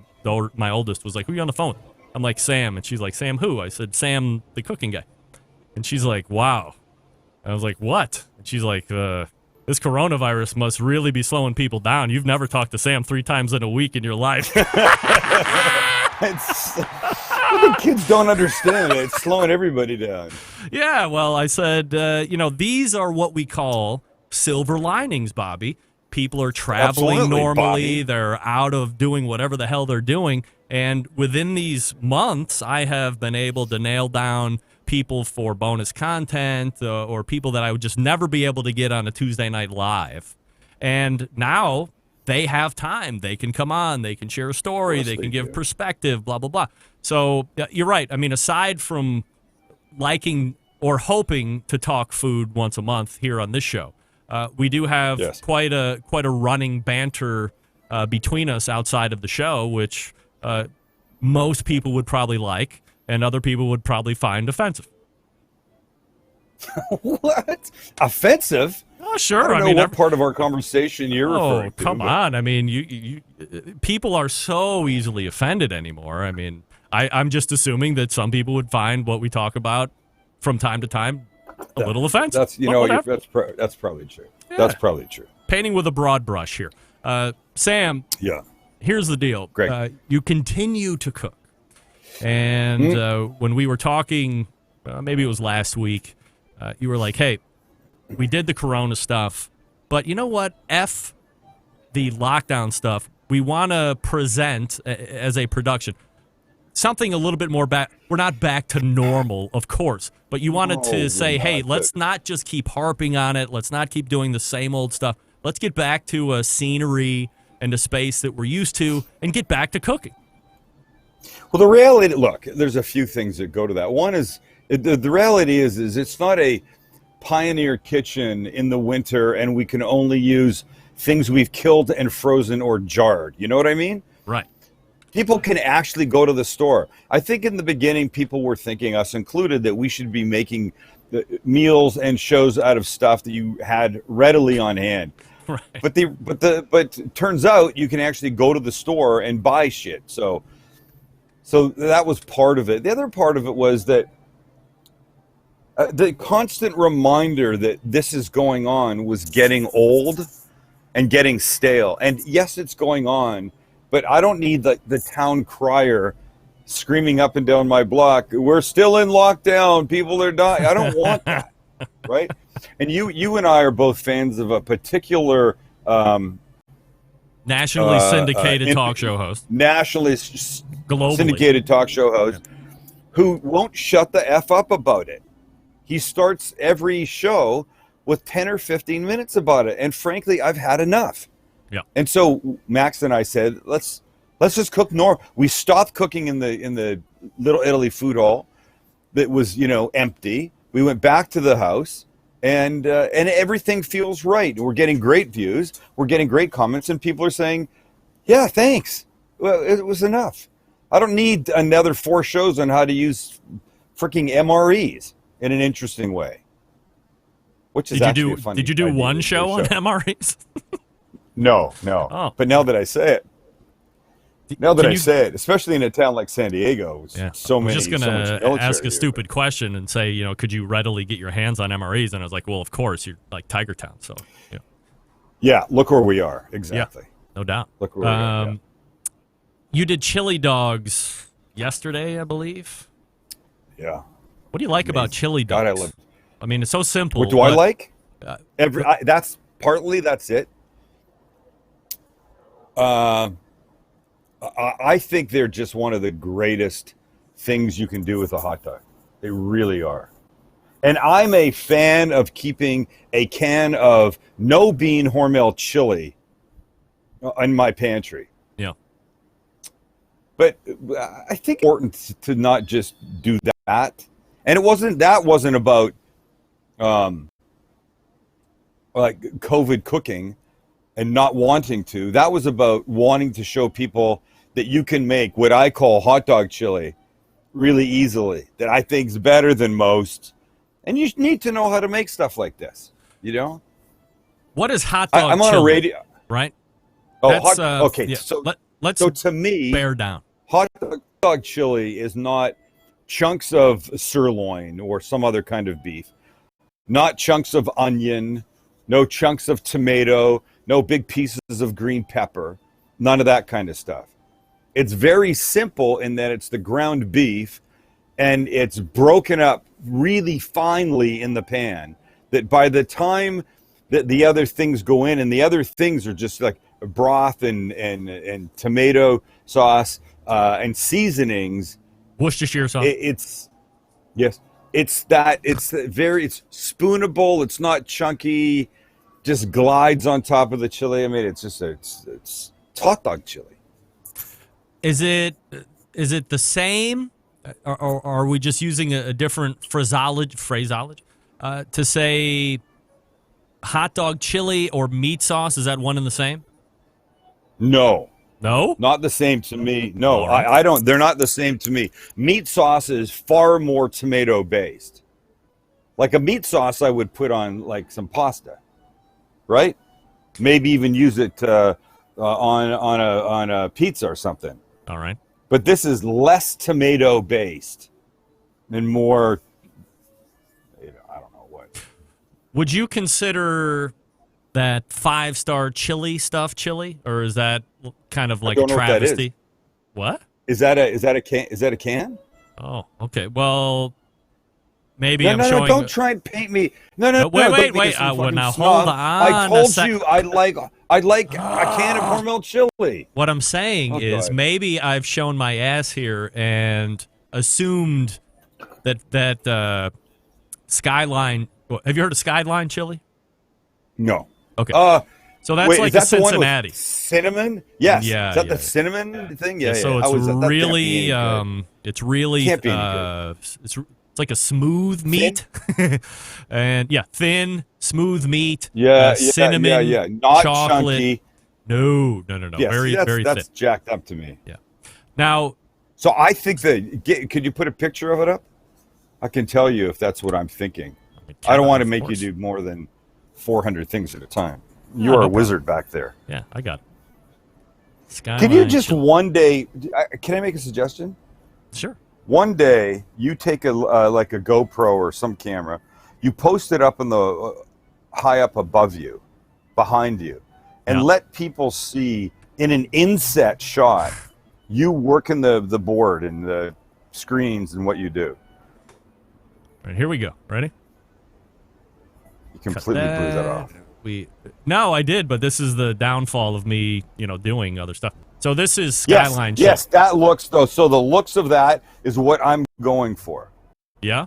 oldest was like, "Who are you on the phone?" I'm like, "Sam." And she's like, "Sam who?" I said, "Sam, the cooking guy." And she's like, "Wow." And I was like, "What?" And she's like, "This coronavirus must really be slowing people down. You've never talked to Sam 3 times in a week in your life." The kids don't understand it. It's slowing everybody down. Yeah, well, I said, these are what we call silver linings, Bobby. People are traveling Absolutely, normally. Bobby. They're out of doing whatever the hell they're doing. And within these months, I have been able to nail down people for bonus content or people that I would just never be able to get on a Tuesday Night Live. And now they have time. They can come on. They can share a story. They can give perspective, blah, blah, blah. So you're right. I mean, aside from liking or hoping to talk food once a month here on this show, we do have quite a running banter between us outside of the show, which most people would probably like and other people would probably find offensive. What? Offensive? Oh, sure. I mean, what part of our conversation you're referring to. Oh, come on. I mean, you people are so easily offended anymore. I mean, I'm just assuming that some people would find what we talk about from time to time a little offensive. That's probably true. Yeah. That's probably true. Painting with a broad brush here. Sam, here's the deal. Great. You continue to cook. And when we were talking, maybe it was last week, you were like, hey, we did the corona stuff, but you know what? F the lockdown stuff. We want to present as a production. something a little bit more back. We're not back to normal, of course, but you wanted to say, hey, let's not just keep harping on it. Let's not keep doing the same old stuff. Let's get back to a scenery and a space that we're used to and get back to cooking. Well, the reality, look, there's a few things that go to that. One is, the reality is it's not a Pioneer kitchen in the winter and we can only use things we've killed and frozen or jarred. You know what I mean? Right. People can actually go to the store. I think in the beginning, people were thinking, us included, that we should be making meals and shows out of stuff that you had readily on hand. Right. But it turns out you can actually go to the store and buy shit. So that was part of it. The other part of it was that the constant reminder that this is going on was getting old and getting stale. And yes, it's going on, but I don't need the town crier screaming up and down my block, we're still in lockdown, people are dying. I don't want that, right? And you and I are both fans of a particular nationally syndicated talk show host. Nationally globally syndicated talk show host who won't shut the F up about it. He starts every show with 10 or 15 minutes about it. And frankly, I've had enough. Yeah. And so Max and I said, let's just cook normal. We stopped cooking in the Little Italy food hall that was, empty. We went back to the house and everything feels right. We're getting great views. We're getting great comments and people are saying, yeah, thanks. Well, it was enough. I don't need another 4 shows on how to use freaking MREs in an interesting way. Which is actually a funny Did you do idea one to show on MREs? No. Oh. But now that I say it, especially in a town like San Diego, so many. I was just going to ask a stupid question and say, could you readily get your hands on MREs? And I was like, well, of course, you're like Tiger Town, so. Yeah, look where we are. Exactly. Yeah, no doubt. Look where we are. Yeah. You did chili dogs yesterday, I believe. Yeah. What do you like about chili dogs? God, I mean, it's so simple. What do I like? That's it. I think they're just one of the greatest things you can do with a hot dog. They really are. And I'm a fan of keeping a can of no bean Hormel chili in my pantry. Yeah. But I think it's important to not just do that. And that wasn't about like COVID cooking and not wanting to. That was about wanting to show people that you can make what I call hot dog chili really easily, that I think is better than most. And you need to know how to make stuff like this, What is hot dog chili? I'm on a radio. Right? Oh, okay. Yeah. So to me, bear down. Hot dog chili is not chunks of sirloin or some other kind of beef, not chunks of onion, no chunks of tomato, no big pieces of green pepper, none of that kind of stuff. It's very simple in that it's the ground beef and it's broken up really finely in the pan, that by the time that the other things go in, and the other things are just like broth and tomato sauce and seasonings, Worcestershire sauce. It's spoonable. It's not chunky. Just glides on top of the chili. I mean, it's hot dog chili. Is it the same, or are we just using a different phraseology to say hot dog chili or meat sauce? Is that one and the same? No. No? Not the same to me. No, right. I don't. They're not the same to me. Meat sauce is far more tomato based. Like a meat sauce I would put on like some pasta, right? Maybe even use it on a pizza or something. All right. But this is less tomato based and more, I don't know what. Would you consider that 5-star chili stuff chili, or is that kind of like a travesty? What? Is that a can? Is that a can? Oh, okay. Well, maybe No, I'm no, showing. no! Don't try and paint me. No, no, no! Wait, don't wait, think wait! it's some fucking Now snob. hold on. I told you I like a can of Hormel chili. What I'm saying Oh, is God. maybe I've shown my ass here and assumed that Skyline. Have you heard of Skyline chili? No. Okay. So that's wait, like is that a Cincinnati. The one with cinnamon? Yes. Yeah. Is that yeah, the cinnamon thing? Yeah. So yeah. it's How is that? That can't be really, any good. it's really, Can't be any good. it's like a smooth meat, and thin, smooth meat. Yeah, cinnamon, yeah. Not chocolate. chunky. No. Yeah, very, see, very that's thin. jacked up to me. Yeah. Now, so I think could you put a picture of it up? I can tell you if that's what I'm thinking. I don't want to make you do more than 400 things at a time. You are a wizard back there. Yeah, I got it. Skyline Can you just chili. one day? Can I make a suggestion? Sure. One day, you take like a GoPro or some camera, you post it up in the high up above you, behind you, and let people see in an inset shot you working the board and the screens and what you do. All right, here we go. Ready? You completely blew that off. No, I did, but this is the downfall of me, doing other stuff. So this is Skyline chili. Yes, that looks though. So the looks of that is what I'm going for. Yeah.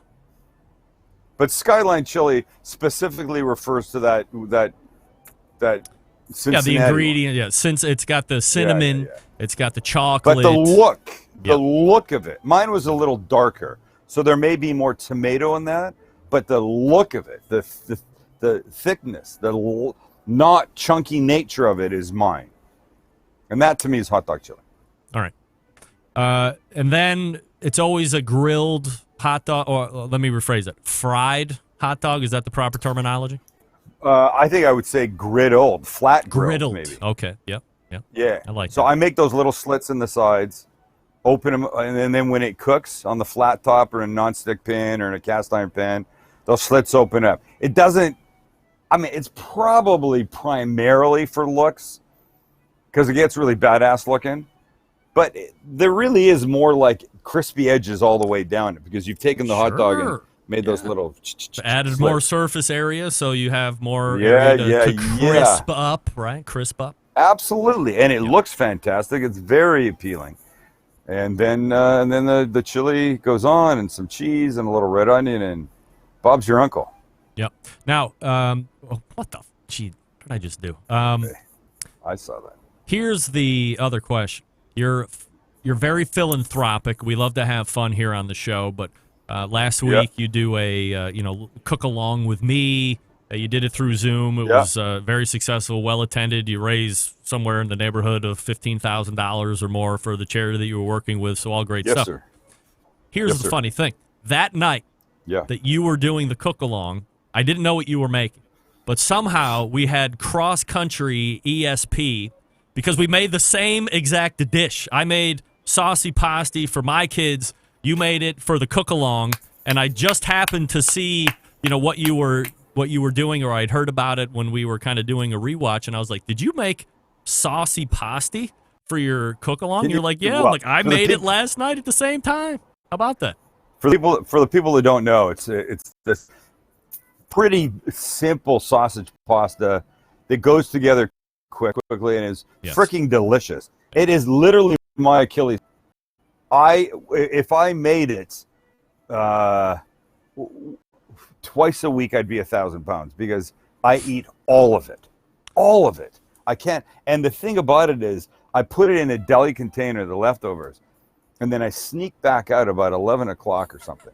But Skyline chili specifically refers to that Cincinnati. Yeah, the ingredient. Yeah, since it's got the cinnamon, it's got the chocolate. But the look of it. Mine was a little darker, so there may be more tomato in that. But the look of it, the thickness, the not chunky nature of it is mine. And that to me is hot dog chili. All right. And then it's always a grilled hot dog, or let me rephrase it, fried hot dog. Is that the proper terminology? I think I would say griddled, flat grilled, Griddled. maybe. Okay. Yep. Yeah. I like so that. I make those little slits in the sides, open them, and then when it cooks on the flat top or in a nonstick pan or in a cast iron pan, those slits open up. It doesn't, it's probably primarily for looks because it gets really badass looking. But there really is more like crispy edges all the way down it because you've taken the hot dog and made those little added slits. more surface area, so you have more area to crisp up, right? Crisp up. Absolutely, and it looks fantastic. It's very appealing. And then the chili goes on, and some cheese, and a little red onion, and Bob's your uncle. Yep. Now, what the? Gee, what did I just do? I saw that. Here's the other question. You're very philanthropic. We love to have fun here on the show, but last week you do a cook along with me. You did it through Zoom. It was very successful, well attended. You raised somewhere in the neighborhood of $15,000 or more for the charity that you were working with. So all great stuff. Sir. Here's the funny thing: that night that you were doing the cook along, I didn't know what you were making, but somehow we had cross country ESP because we made the same exact dish. I made saucy pasti for my kids. You made it for the cook along, and I just happened to see what you were doing, or I'd heard about it when we were kind of doing a rewatch, and I was like, did you make saucy pasti for your cook-along? You're like, yeah. I'm like, I made it last night at the same time. How about that? For the people who don't know, it's this pretty simple sausage pasta that goes together quickly and is freaking delicious. It is literally my Achilles. If I made it twice a week, I'd be 1,000 pounds because I eat all of it. I can't. And the thing about it is, I put it in a deli container, the leftovers, and then I sneak back out about 11 o'clock or something.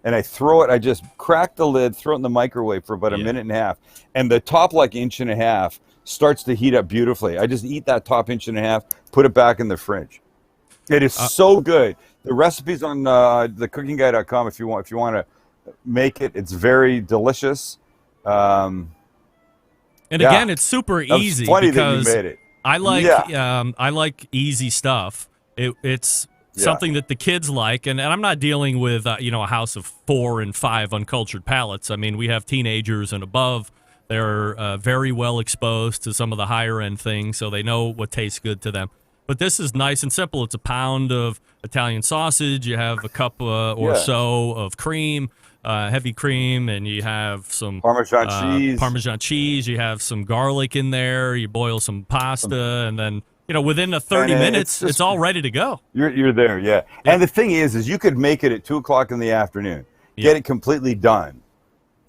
And I throw it, I just crack the lid, throw it in the microwave for about a minute and a half. And the top inch and a half starts to heat up beautifully. I just eat that top inch and a half, put it back in the fridge. It is so good. The recipe's on thecookingguy.com if you want to make it. It's very delicious. And again, it's super easy funny because that you made it. I like easy stuff. It's something that the kids like, and I'm not dealing with a house of 4 and 5 uncultured palates. I mean, we have teenagers and above. They're very well exposed to some of the higher end things, so they know what tastes good to them. But this is nice and simple. It's a pound of Italian sausage. You have a cup or so of cream, heavy cream, and you have some Parmesan cheese. You have some garlic in there. You boil some pasta, and then within 30 minutes, it's all ready to go. You're there, yeah. And the thing is you could make it at 2:00 in the afternoon. Get it completely done.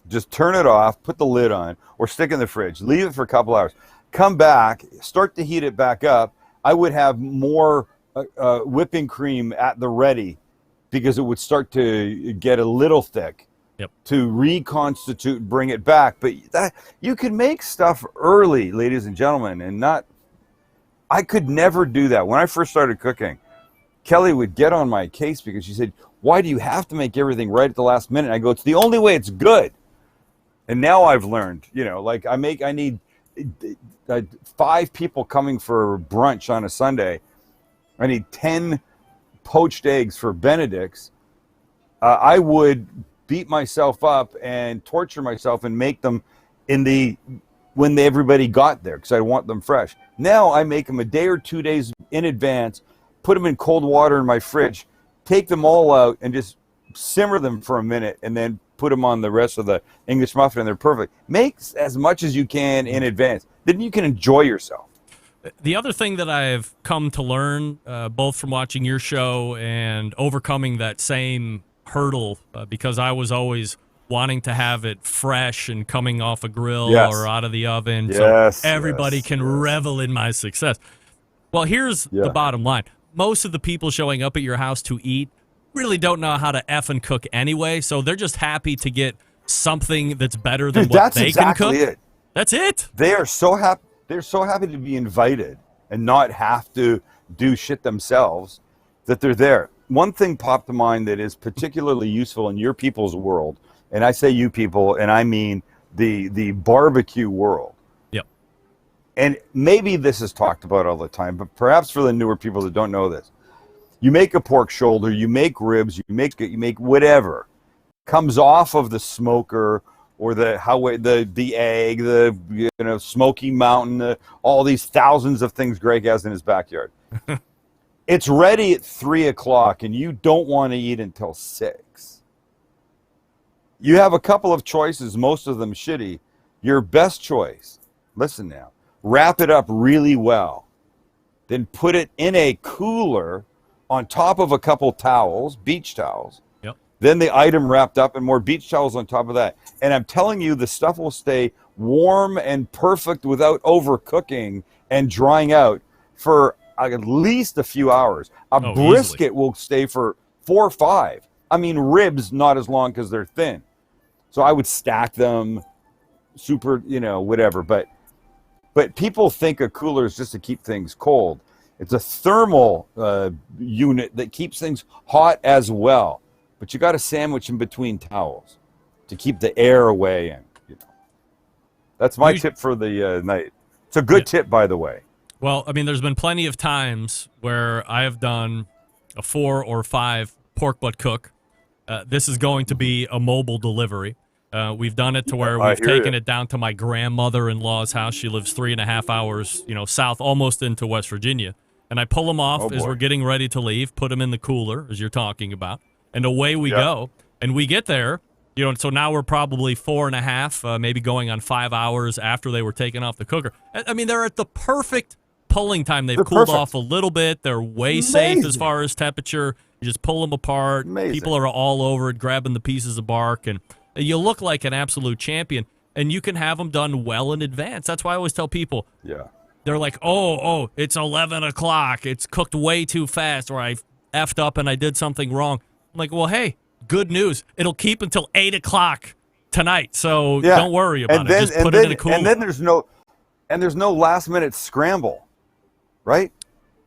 Just turn it off, put the lid on, or stick it in the fridge. Leave it for a couple hours. Come back, start to heat it back up. I would have more whipping cream at the ready because it would start to get a little thick to reconstitute, bring it back. But that you can make stuff early, ladies and gentlemen, and not. I could never do that. When I first started cooking, Kelly would get on my case because she said, "Why do you have to make everything right at the last minute?" And I go, "It's the only way it's good." And now I've learned, like I need 5 people coming for brunch on a Sunday. I need 10 poached eggs for Benedict's. I would beat myself up and torture myself and make them when everybody got there because I want them fresh. Now I make them a day or 2 days in advance, put them in cold water in my fridge, take them all out and just simmer them for a minute and then put them on the rest of the English muffin and they're perfect. Make as much as you can in advance. Then you can enjoy yourself. The other thing that I've come to learn, both from watching your show and overcoming that same hurdle, because I was always wanting to have it fresh and coming off a grill or out of the oven so everybody can revel in my success. Well, here's the bottom line. Most of the people showing up at your house to eat really don't know how to effing cook anyway, so they're just happy to get something that's better than what they can cook. It. That's it. They are so happy. They're so happy to be invited and not have to do shit themselves that they're there. One thing popped to mind that is particularly useful in your people's world, and I say you people, and I mean the barbecue world. Yep. And maybe this is talked about all the time, but perhaps for the newer people that don't know this, you make a pork shoulder, you make ribs, you make whatever comes off of the smoker or the egg, the Smoky Mountain, all these thousands of things Greg has in his backyard. It's ready at 3:00, and you don't want to eat until 6. You have a couple of choices, most of them shitty. Your best choice, listen now, wrap it up really well, then put it in a cooler on top of a couple towels, beach towels. Yep. Then the item wrapped up and more beach towels on top of that. And I'm telling you, the stuff will stay warm and perfect without overcooking and drying out for at least a few hours. A brisket easily will stay for 4 or 5. I mean, ribs, not as long because they're thin. So I would stack them super, whatever. But people think a cooler is just to keep things cold. It's a thermal unit that keeps things hot as well. But you got to sandwich in between towels to keep the air away. And that's my tip for the night. It's a good tip, by the way. Well, I mean, there's been plenty of times where I have done a 4 or 5 pork butt cook. This is going to be a mobile delivery. We've done it to where we've taken it down to my grandmother-in-law's house. She lives 3.5 hours, south, almost into West Virginia. And I pull them off as we're getting ready to leave, put them in the cooler, as you're talking about, and away we go. And we get there, so now we're probably 4.5, maybe going on 5 hours after they were taken off the cooker. I mean, they're at the perfect pulling time. They've cooled off a little bit. They're way safe as far as temperature. You just pull them apart. People are all over it, grabbing the pieces of bark, and you look like an absolute champion. And you can have them done well in advance. That's why I always tell people. Yeah. They're like, oh, it's 11 o'clock. It's cooked way too fast, or I effed up and I did something wrong. I'm like, well, hey, good news. It'll keep until 8 o'clock tonight, so don't worry about it. Just put it in a cooler. And then there's no last minute scramble, right?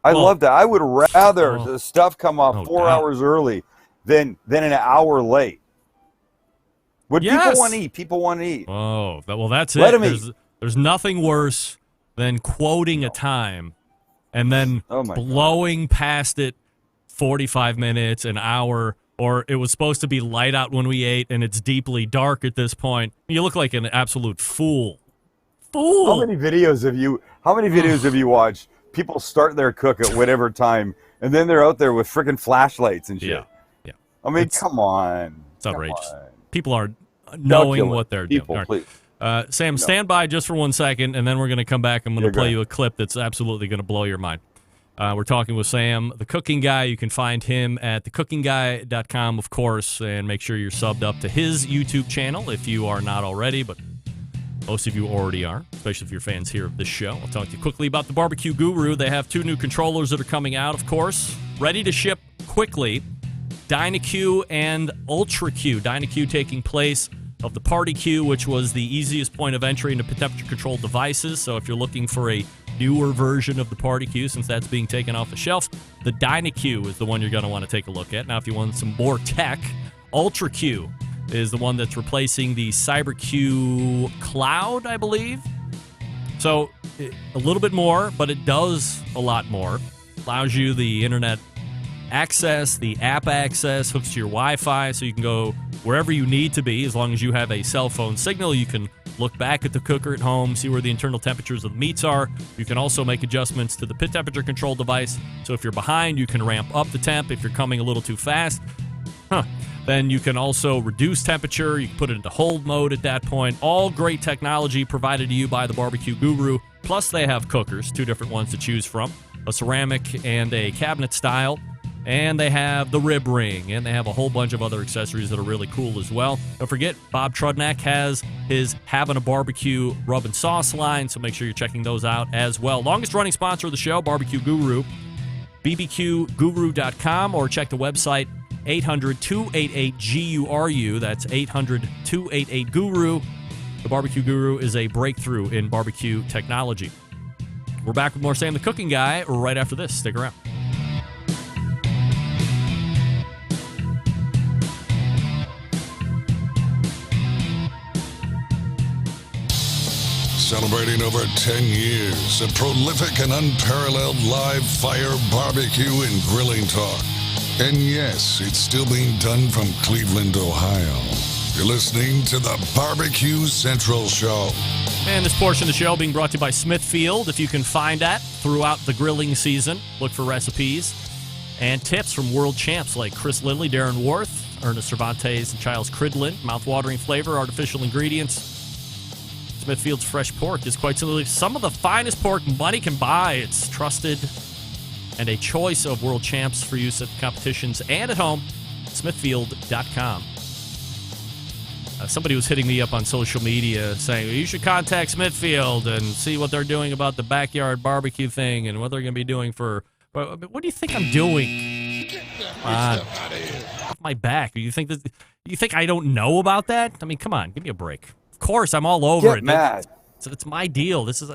I love that. I would rather the stuff come off 4 hours early than an hour late. What people want to eat, people want to eat. Oh, well, that's Let it. them eat. There's nothing worse than quoting a time and then blowing past it 45 minutes, an hour, or it was supposed to be light out when we ate and it's deeply dark at this point. You look like an absolute fool. How many videos have you watched? People start their cook at whatever time, and then they're out there with freaking flashlights and shit. Yeah. I mean, come on. It's outrageous. people are knowing Calculate. what they're doing. People, All right. please. Sam, stand by just for 1 second, and then we're going to come back. I'm going to Go play ahead. you a clip that's absolutely going to blow your mind. We're talking with Sam, the cooking guy. You can find him at thecookingguy.com, of course, and make sure you're subbed up to his YouTube channel if you are not already, but most of you already are, especially if you're fans here of this show. I'll talk to you quickly about the BBQ Guru. They have 2 new controllers that are coming out, of course, ready to ship quickly. DynaQ and UltraQ. DynaQ taking place of the Party Q, which was the easiest point of entry into temperature-controlled devices. So if you're looking for a newer version of the Party Q, since that's being taken off the shelf, the DynaQ is the one you're going to want to take a look at. Now, if you want some more tech, UltraQ is the one that's replacing the CyberQ Cloud, I believe. So a little bit more, but it does a lot more. Allows you the internet access, the app access, hooks to your Wi-Fi, so you can go wherever you need to be. As long as you have a cell phone signal, you can look back at the cooker at home, see where the internal temperatures of the meats are. You can also make adjustments to the pit temperature control device. So if you're behind, you can ramp up the temp. If you're coming a little too fast, then you can also reduce temperature. You can put it into hold mode at that point. All great technology provided to you by the BBQ Guru. Plus, they have cookers, 2 different ones to choose from, a ceramic and a cabinet style. And they have the rib ring, and they have a whole bunch of other accessories that are really cool as well. Don't forget, Bob Trudnak has his Having a Barbecue rub and sauce line, so make sure you're checking those out as well. Longest running sponsor of the show, BBQ Guru, bbqguru.com, or check the website 800-288-GURU. That's 800-288-GURU. The BBQ Guru is a breakthrough in barbecue technology. We're back with more Sam the Cooking Guy right after this. Stick around. Celebrating over 10 years of prolific and unparalleled live fire barbecue and grilling talk. And yes, it's still being done from Cleveland, Ohio. You're listening to the Barbecue Central Show. And this portion of the show being brought to you by Smithfield. If you can find that throughout the grilling season, look for recipes and tips from world champs like Chris Lindley, Darren Worth, Ernest Cervantes, and Giles Cridlin. Mouth-watering flavor, artificial ingredients. Smithfield's fresh pork is quite simply some of the finest pork money can buy. It's trusted and a choice of world champs for use at competitions and at home. Smithfield.com. Somebody was hitting me up on social media saying, you should contact Smithfield and see what they're doing about the backyard barbecue thing and what they're going to be doing for... What do you think I'm doing? Off my back. You think I don't know about that? I mean, come on, give me a break. Of course, I'm all over it. Mad. It's my deal. This is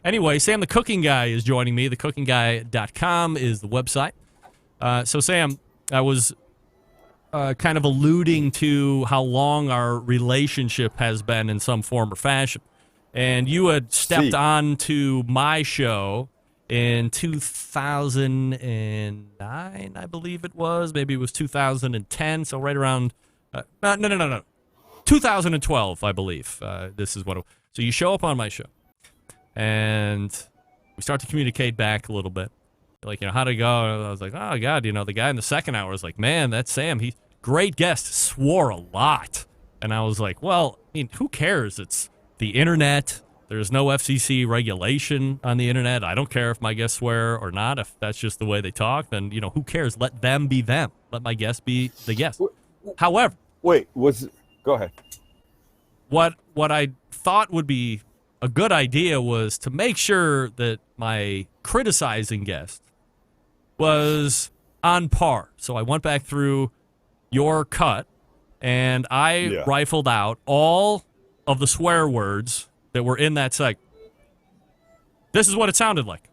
anyway. Sam, the cooking guy, is joining me. Thecookingguy.com is the website. So, Sam, I was kind of alluding to how long our relationship has been in some form or fashion, and you had stepped on to my show in 2009, I believe it was. Maybe it was 2010. So right around. No. 2012, I believe. This is what. So you show up on my show, and we start to communicate back a little bit. Like, how'd it go? And I was like, oh God, the guy in the second hour was like, man, that's Sam. He's great guest. Swore a lot, and I was like, well, I mean, who cares? It's the internet. There's no FCC regulation on the internet. I don't care if my guests swear or not. If that's just the way they talk, then who cares? Let them be them. Let my guest be the guest. However, go ahead. What I thought would be a good idea was to make sure that my criticizing guest was on par. So I went back through your cut, and I rifled out all of the swear words that were in that segment. This is what it sounded like.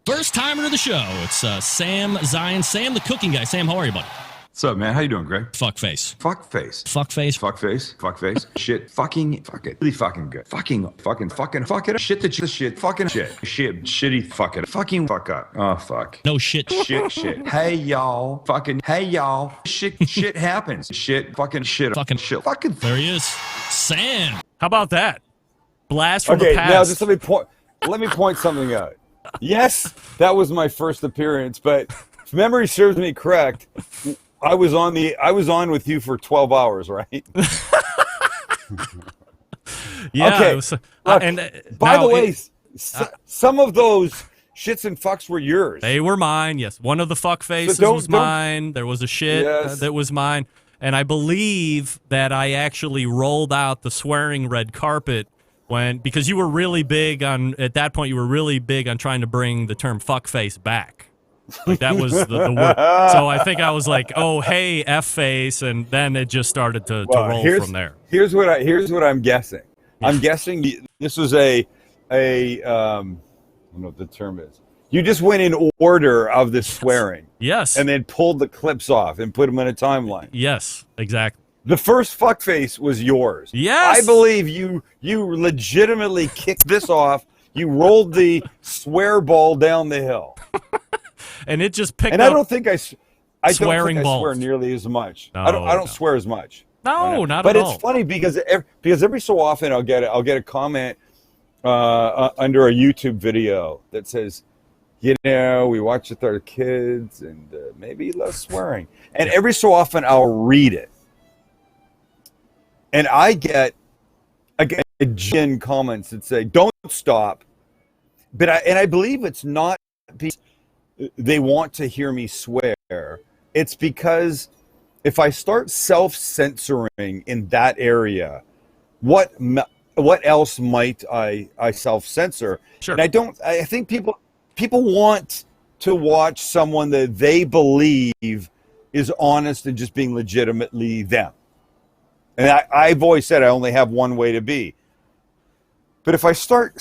First timer of the show. It's Sam Zion. Sam, the cooking guy. Sam, how are you, buddy? What's up, man? How you doing, Greg? Fuck face. Fuck face. Fuck face. Fuck face. Fuck face. Shit. Fucking. Fuck it. Really fucking good. Fucking. Fuck it. Shit the shit. Fucking shit. Shit. Shitty. Fuck it. Fucking fuck up. Oh, fuck. No shit. Shit. Hey, y'all. Fucking. Hey, y'all. Shit happens. Shit. Fucking shit. Fucking shit. Fucking. There he is. Sam. How about that? Blast from the past. Okay, now just let me point something out. Yes, that was my first appearance, but if memory serves me correct, I was on with you for 12 hours, right? Yeah. Okay. It was, Look, by the way, some of those shits and fucks were yours. They were mine, yes. One of the fuck faces was mine. There was a shit that was mine. And I believe that I actually rolled out the swearing red carpet because you were really big at that point, you were really big on trying to bring the term fuckface back. Like that was the word. So I think I was like, oh, hey, F-face, and then it just started to roll from there. Here's what I'm guessing. I'm guessing this was I don't know what the term is. You just went in order of the swearing. Yes. And then pulled the clips off and put them in a timeline. Yes, exactly. The first fuckface was yours. Yes. I believe you legitimately kicked this off. You rolled the swear ball down the hill. And it just picked up. And I don't think I swearing balls. Swear nearly as much. No, I don't swear as much. No, not but at all. But it's funny because every so often I'll get a comment under a YouTube video that says, we watch it with our kids and maybe less swearing. And every so often I'll read it. And I get again comments that say, don't stop. But I believe it's not because they want to hear me swear. It's because if I start self-censoring in that area, what else might I self-censor? Sure. And I think people want to watch someone that they believe is honest and just being legitimately them. And I've always said I only have one way to be. But if I start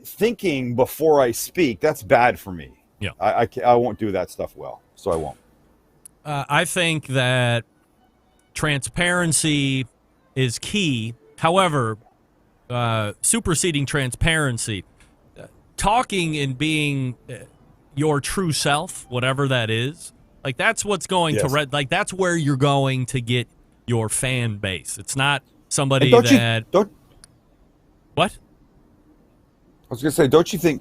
thinking before I speak, that's bad for me. Yeah. I won't do that stuff well, so I won't. I think that transparency is key. However, superseding transparency, talking and being your true self, whatever that is, like that's what's going to that's where you're going to get your fan base. It's not somebody what? I was going to say, don't you think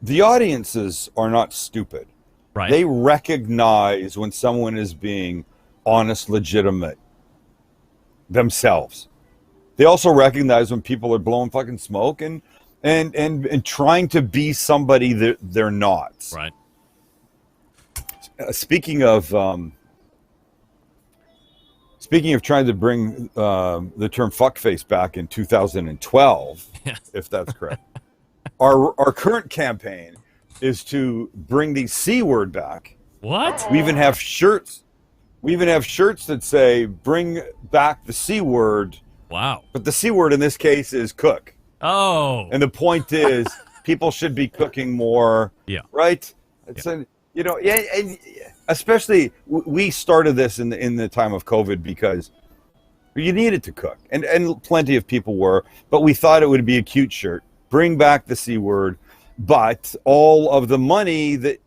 the audiences are not stupid? Right. They recognize when someone is being honest, legitimate themselves. They also recognize when people are blowing fucking smoke and trying to be somebody that they're not. Right. Speaking of trying to bring the term fuckface back in 2012, if that's correct, our current campaign is to bring the C word back. What? We even have shirts. That say "Bring back the C word." Wow. But the C word in this case is cook. Oh. And the point is, people should be cooking more. Yeah. Right. It's and especially we started this in the time of COVID because you needed to cook, and plenty of people were, but we thought it would be a cute shirt. Bring back the C word, but all of the money that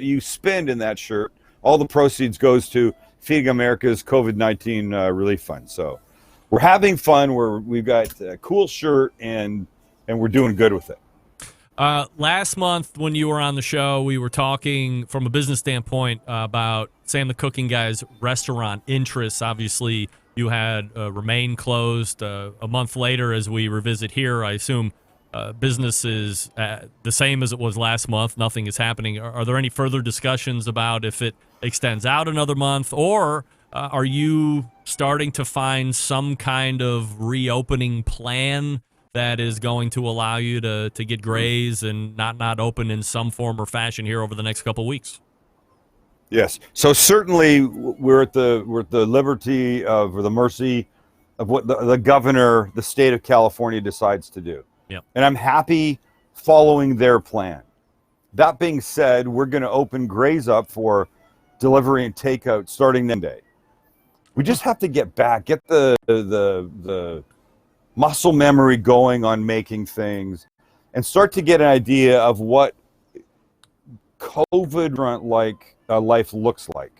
you spend in that shirt, all the proceeds goes to Feeding America's COVID-19 relief fund. So we're having fun. We've got a cool shirt and we're doing good with it. Last month when you were on the show, we were talking from a business standpoint about Sam the Cooking Guy's restaurant interests. Obviously, you had remain closed. A month later, as we revisit here, I assume business is the same as it was last month. Nothing is happening. Are there any further discussions about if it extends out another month, or are you starting to find some kind of reopening plan that is going to allow you to get graze and not open in some form or fashion here over the next couple of weeks? Yes. So certainly we're at the liberty of, or the mercy of what the governor, the state of California decides to do. Yep. And I'm happy following their plan. That being said, we're going to open Graze up for delivery and takeout starting Monday. We just have to get the muscle memory going on making things and start to get an idea of what COVID life looks like.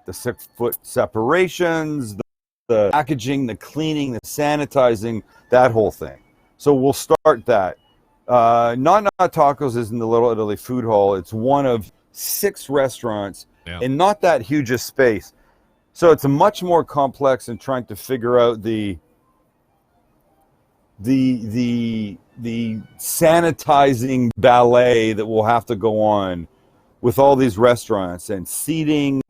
The 6-foot separations, the packaging, the cleaning, the sanitizing, that whole thing. So we'll start that. Not Tacos is in the Little Italy Food Hall. It's one of 6 restaurants and not that huge a space. So it's a much more complex in trying to figure out the sanitizing ballet that will have to go on with all these restaurants and seating.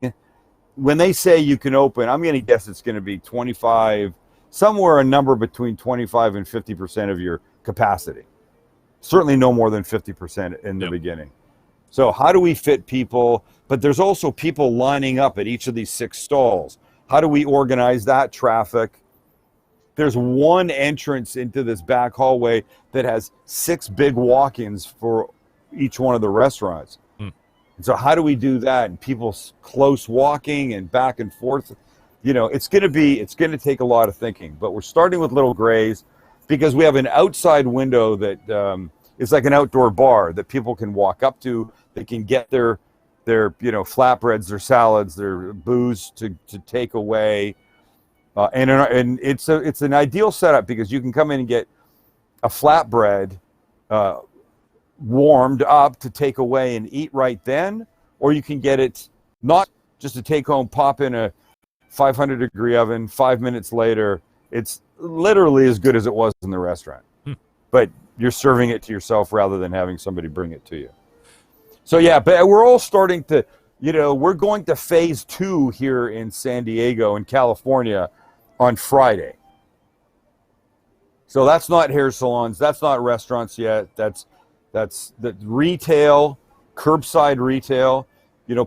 When they say you can open, I'm going to guess it's going to be 25, somewhere a number between 25 and 50% of your capacity. Certainly no more than 50% in the beginning. So how do we fit people? But there's also people lining up at each of these 6 stalls. How do we organize that traffic? There's one entrance into this back hallway that has 6 big walk-ins for each one of the restaurants. And so how do we do that? And people close walking and back and forth. It's going to take a lot of thinking. But we're starting with Little Gray's because we have an outside window that is like an outdoor bar that people can walk up to. They can get their flatbreads, their salads, their booze to take away. And it's an ideal setup because you can come in and get a flatbread warmed up to take away and eat right then, or you can get it not just to take home, pop in a 500-degree oven, 5 minutes later. It's literally as good as it was in the restaurant, but you're serving it to yourself rather than having somebody bring it to you. So yeah, but we're all starting to, we're going to phase 2 here in San Diego in California on Friday. So that's not hair salons, that's not restaurants yet. That's the retail, curbside retail.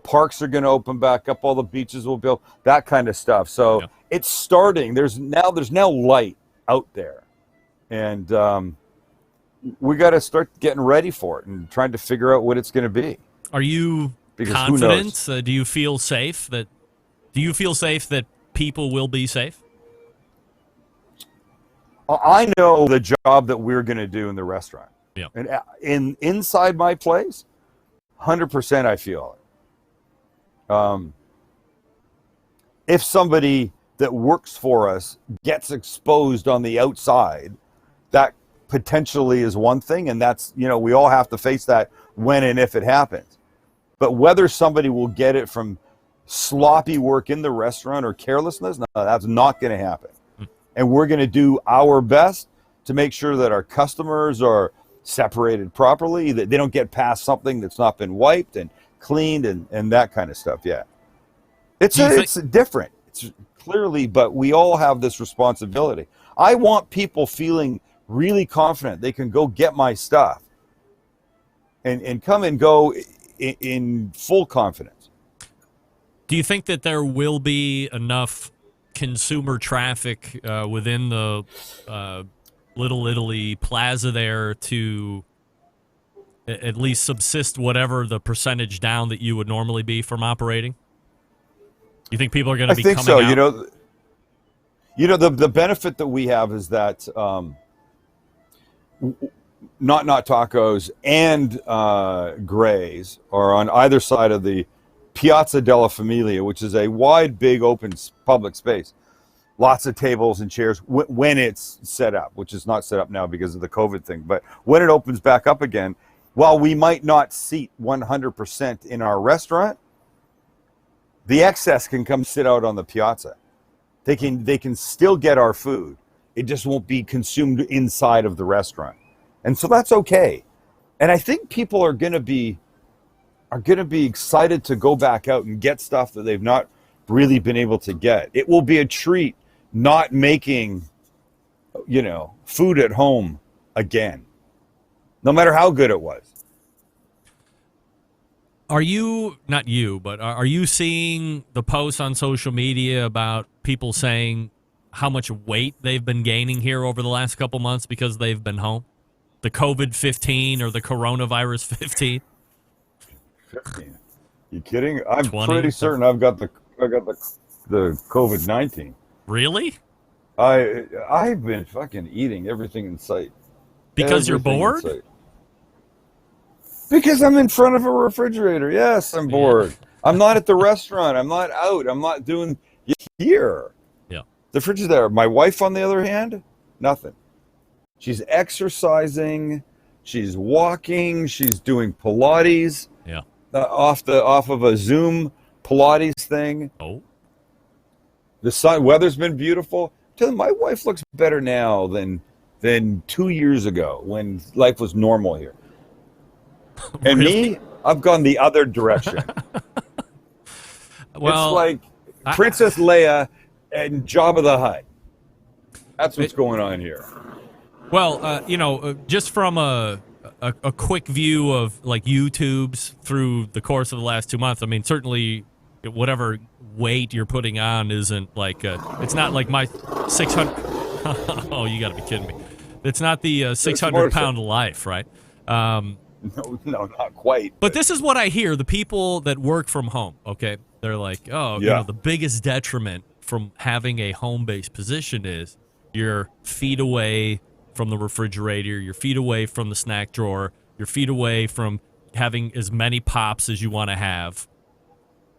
Parks are going to open back up. All the beaches will build, that kind of stuff. So it's starting. There's now light out there, and we got to start getting ready for it and trying to figure out what it's going to be. Are you confident? Do you feel safe that people will be safe? I know the job that we're going to do in the restaurant. Yeah. And inside my place, 100% I feel it. If somebody that works for us gets exposed on the outside, that potentially is one thing, and that's, we all have to face that when and if it happens. But whether somebody will get it from sloppy work in the restaurant or carelessness, no, that's not going to happen. And we're going to do our best to make sure that our customers are separated properly, that they don't get past something that's not been wiped and cleaned and that kind of stuff. Yeah. It's different. It's clearly, but we all have this responsibility. I want people feeling really confident they can go get my stuff and come and go in full confidence. Do you think that there will be enough consumer traffic within the Little Italy Plaza there to at least subsist whatever the percentage down that you would normally be from operating? You think people are going to be coming out? I think so. The benefit that we have is that Not Tacos and Gray's are on either side of the Piazza della Familia, which is a wide, big, open public space. Lots of tables and chairs when it's set up, which is not set up now because of the COVID thing. But when it opens back up again, while we might not seat 100% in our restaurant, the excess can come sit out on the piazza. They can still get our food. It just won't be consumed inside of the restaurant. And so that's okay. And I think people are going to be excited to go back out and get stuff that they've not really been able to get. It will be a treat not making, food at home again, no matter how good it was. Are you, not you, but are you seeing the posts on social media about people saying how much weight they've been gaining here over the last couple months because they've been home? The COVID-15 or the coronavirus 15? 15. You kidding? I'm 20? Pretty certain I've got the COVID-19. Really? I've been fucking eating everything in sight. Because you're bored? Because I'm in front of a refrigerator. Yes, I'm bored. I'm not at the restaurant. I'm not out. I'm not doing here. Yeah. The fridge is there. My wife, on the other hand, nothing. She's exercising. She's walking. She's doing Pilates. Yeah. Off of a Zoom Pilates thing. Oh. The weather's been beautiful. Tell them my wife looks better now than 2 years ago when life was normal here. And me, I've gone the other direction. Well, it's like Princess Leia and Jabba the Hutt. That's what's going on here. Well, just from a quick view of like YouTube's through the course of the last 2 months, I mean, certainly whatever weight you're putting on isn't like it's not like my 600. Oh, you got to be kidding me! It's not the 600-pound life, right? No, not quite. But this is what I hear: the people that work from home. Okay, they're like, oh, the biggest detriment from having a home-based position is you're feet away from the refrigerator, you're feet away from the snack drawer, you're feet away from having as many pops as you want to have.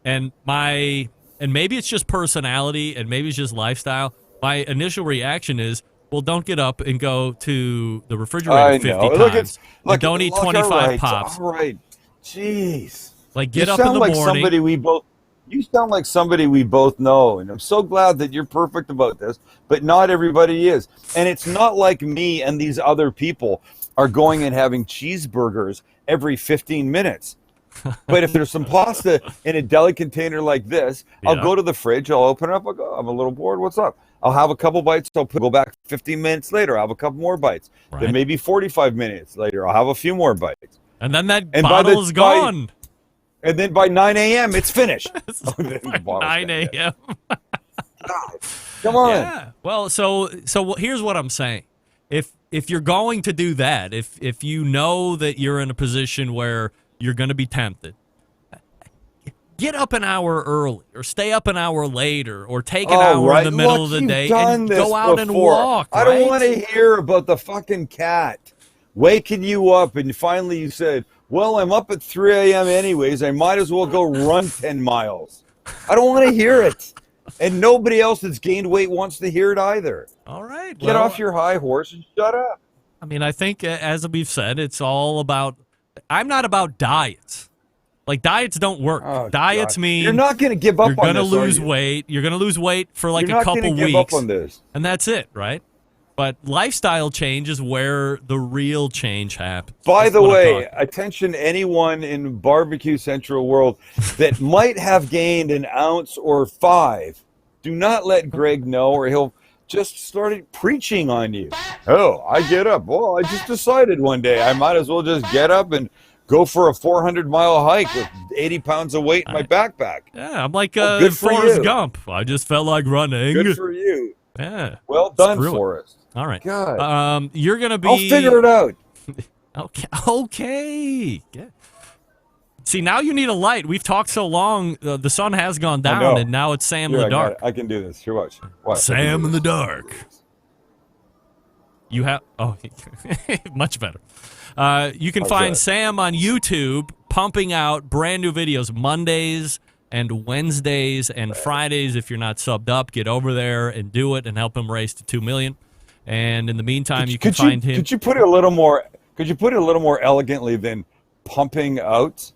And maybe it's just personality and maybe it's just lifestyle. My initial reaction is, well, don't get up and go to the refrigerator 50 times. And don't eat 25 pops. All right. Jeez. Like, get up in the morning. You sound like somebody we both know, and I'm so glad that you're perfect about this, but not everybody is. And it's not like me and these other people are going and having cheeseburgers every 15 minutes. But if there's some pasta in a deli container like this, I'll go to the fridge, I'll open it up, I'll go, I'm a little bored, what's up? I'll have a couple bites, go back 15 minutes later, I'll have a couple more bites. Right. Then maybe 45 minutes later, I'll have a few more bites. And then that bottle is gone. And then by 9 a.m., it's finished. 9 a.m. Come on. Yeah. Well, so here's what I'm saying. If you're going to do that, if you know that you're in a position where you're going to be tempted, get up an hour early or stay up an hour later or take an hour in the middle of the day and go out and walk. I don't want to hear about the fucking cat waking you up and finally you said, well, I'm up at 3 a.m. anyways. I might as well go run 10 miles. I don't want to hear it. And nobody else that's gained weight wants to hear it either. All right. Get off your high horse and shut up. I mean, I think, as we've said, it's all about – I'm not about diets. Like, diets don't work. Oh, diets mean – you're not going to give up on this, You're going to lose weight. You're going to lose weight for like a couple weeks. You're not going to give up on this. And that's it, right? But lifestyle change is where the real change happens. By the way, attention anyone in Barbecue Central world that might have gained an ounce or 5. Do not let Greg know or he'll just start preaching on you. Oh, I get up. Well, I just decided one day I might as well just get up and go for a 400-mile hike with 80 pounds of weight in my backpack. Yeah, I'm like Forrest Gump. I just felt like running. Good for you. Yeah. Well done, Forrest. All right. God. You're going to be... I'll figure it out. Okay. Yeah. See, now you need a light. We've talked so long. The sun has gone down, and now it's Sam in the dark. I can do this. Here, watch. Sam in the dark. You have... Oh, much better. You can find Sam on YouTube pumping out brand new videos Mondays and Wednesdays and Fridays. If you're not subbed up, get over there and do it and help him race to 2 million. And in the meantime, you can find him. Could you put it a little more? Could you put it a little more elegantly than pumping out?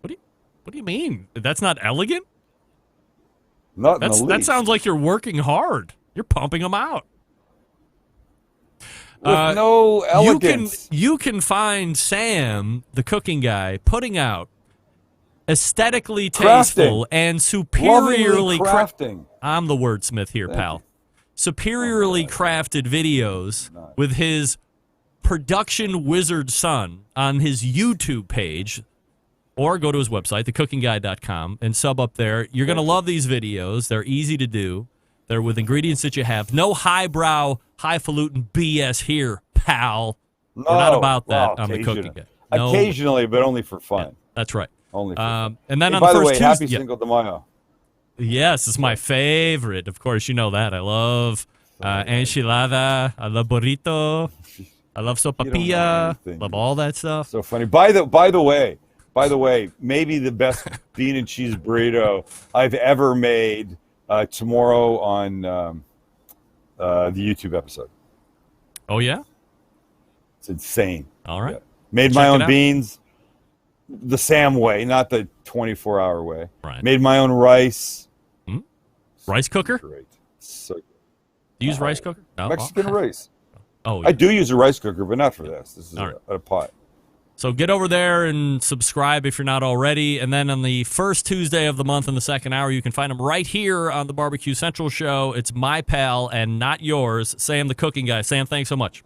What do you mean? That's not elegant? Not in the least. That sounds like you're working hard. You're pumping them out. With no elegance. You can find Sam, the cooking guy, putting out aesthetically tasteful and superiorly crafting. I'm the wordsmith here, pal. Superiorly crafted videos with his production wizard son on his YouTube page, or go to his website, thecookingguy.com, and sub up there. You're going to love these videos. They're easy to do. They're with ingredients that you have. No highbrow, highfalutin BS here, pal. No, we're not about that on the cooking guy. No, occasionally, but only for fun. Yeah, that's right. Only for fun. And then hey, on by the the first way, Tuesday, happy Cinco de Mayo. Yes, it's my favorite. Of course, you know that. I love enchilada. I love burrito. I love sopapilla. Love all that stuff. So funny. By the way, maybe the best bean and cheese burrito I've ever made tomorrow on the YouTube episode. Oh, yeah? It's insane. All right. Yeah. Made my Check it own out. beans, the Sam way, not the 24-hour way. Right. Made my own rice. Rice cooker? Great. So good. Do you use rice cooker? No. Mexican rice. Oh, I do use a rice cooker, but not for this. This is All right. a pot. So get over there and subscribe if you're not already. And then on the first Tuesday of the month in the second hour, you can find them right here on the Barbecue Central show. It's my pal and not yours, Sam the cooking guy. Sam, thanks so much.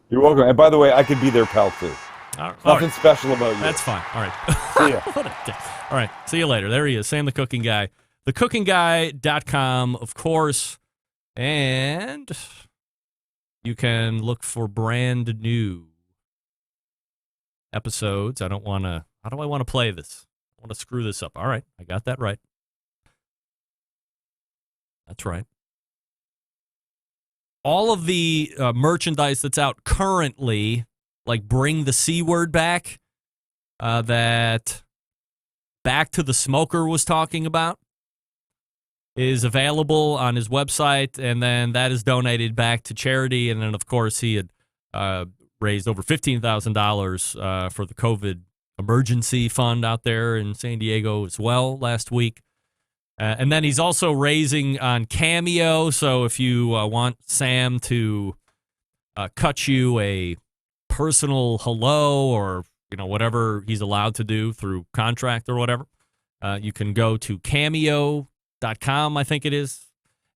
You're welcome. And by the way, I could be their pal too. Nothing special about you. That's fine. All right. See ya. What a dick. All right. See you later. There he is, Sam the cooking guy. TheCookingGuy.com, of course. And you can look for brand new episodes. How do I want to play this? I want to screw this up. All right. I got that right. That's right. All of the merchandise that's out currently, like Bring the C Word Back, that Back to the Smoker was talking about, is available on his website, and then that is donated back to charity. And then, of course, he had raised over $15,000 for the COVID emergency fund out there in San Diego as well last week. And then he's also raising on Cameo, so if you want Sam to cut you a personal hello or whatever he's allowed to do through contract or whatever, you can go to Cameo.com, I think it is,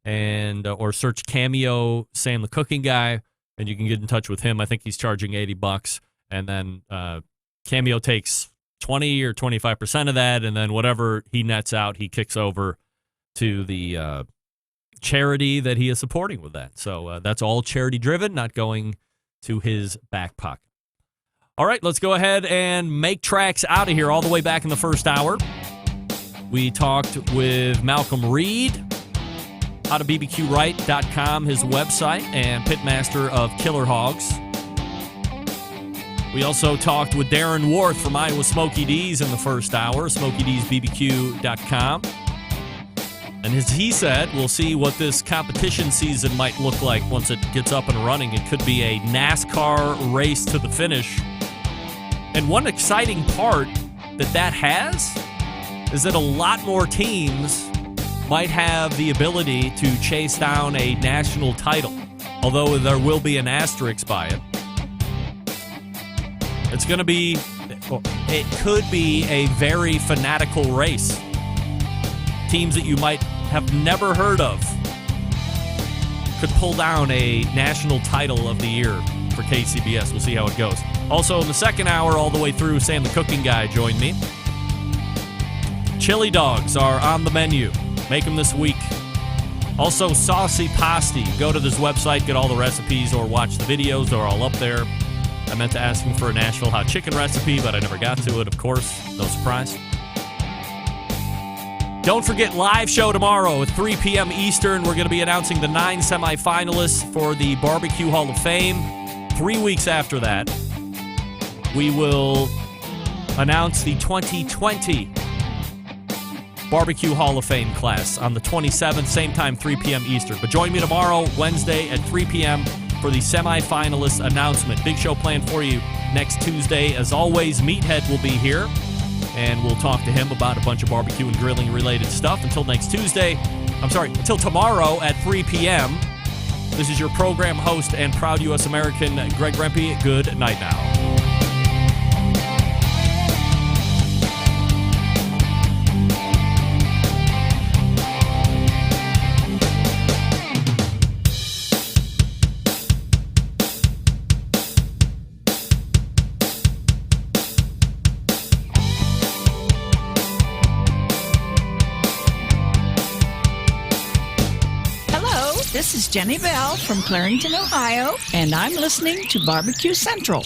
and or search Cameo Sam the Cooking Guy, and you can get in touch with him. I think he's charging $80, and then Cameo takes 20 or 25% of that, and then whatever he nets out, he kicks over to the charity that he is supporting with that. So that's all charity driven, not going to his back pocket. All right, let's go ahead and make tracks out of here. All the way back in the first hour, we talked with Malcolm Reed, howtobbqright.com, his website, and pitmaster of Killer Hogs. We also talked with Darren Worth from Iowa Smokey D's in the first hour, SmokeyD'sBBQ.com. And as he said, we'll see what this competition season might look like once it gets up and running. It could be a NASCAR race to the finish. And one exciting part that has is that a lot more teams might have the ability to chase down a national title, although there will be an asterisk by it. It could be a very fanatical race. Teams that you might have never heard of could pull down a national title of the year for KCBS. We'll see how it goes. Also, in the second hour, all the way through, Sam the Cooking Guy joined me. Chili dogs are on the menu. Make them this week. Also, saucy pasty. Go to this website, get all the recipes, or watch the videos. They're all up there. I meant to ask him for a Nashville hot chicken recipe, but I never got to it, of course. No surprise. Don't forget, live show tomorrow at 3 p.m. Eastern. We're going to be announcing the 9 semifinalists for the Barbecue Hall of Fame. 3 weeks after that, we will announce the 2020 Barbecue Hall of Fame class on the 27th, same time, 3 p.m. Eastern. But join me tomorrow, Wednesday at 3 p.m. for the semifinalist announcement. Big show planned for you next Tuesday. As always, Meathead will be here, and we'll talk to him about a bunch of barbecue and grilling related stuff. Until tomorrow at 3 p.m., this is your program host and proud U.S. American, Greg Rempe. Good night now. This is Jenny Bell from Clarington, Ohio, and I'm listening to Barbecue Central.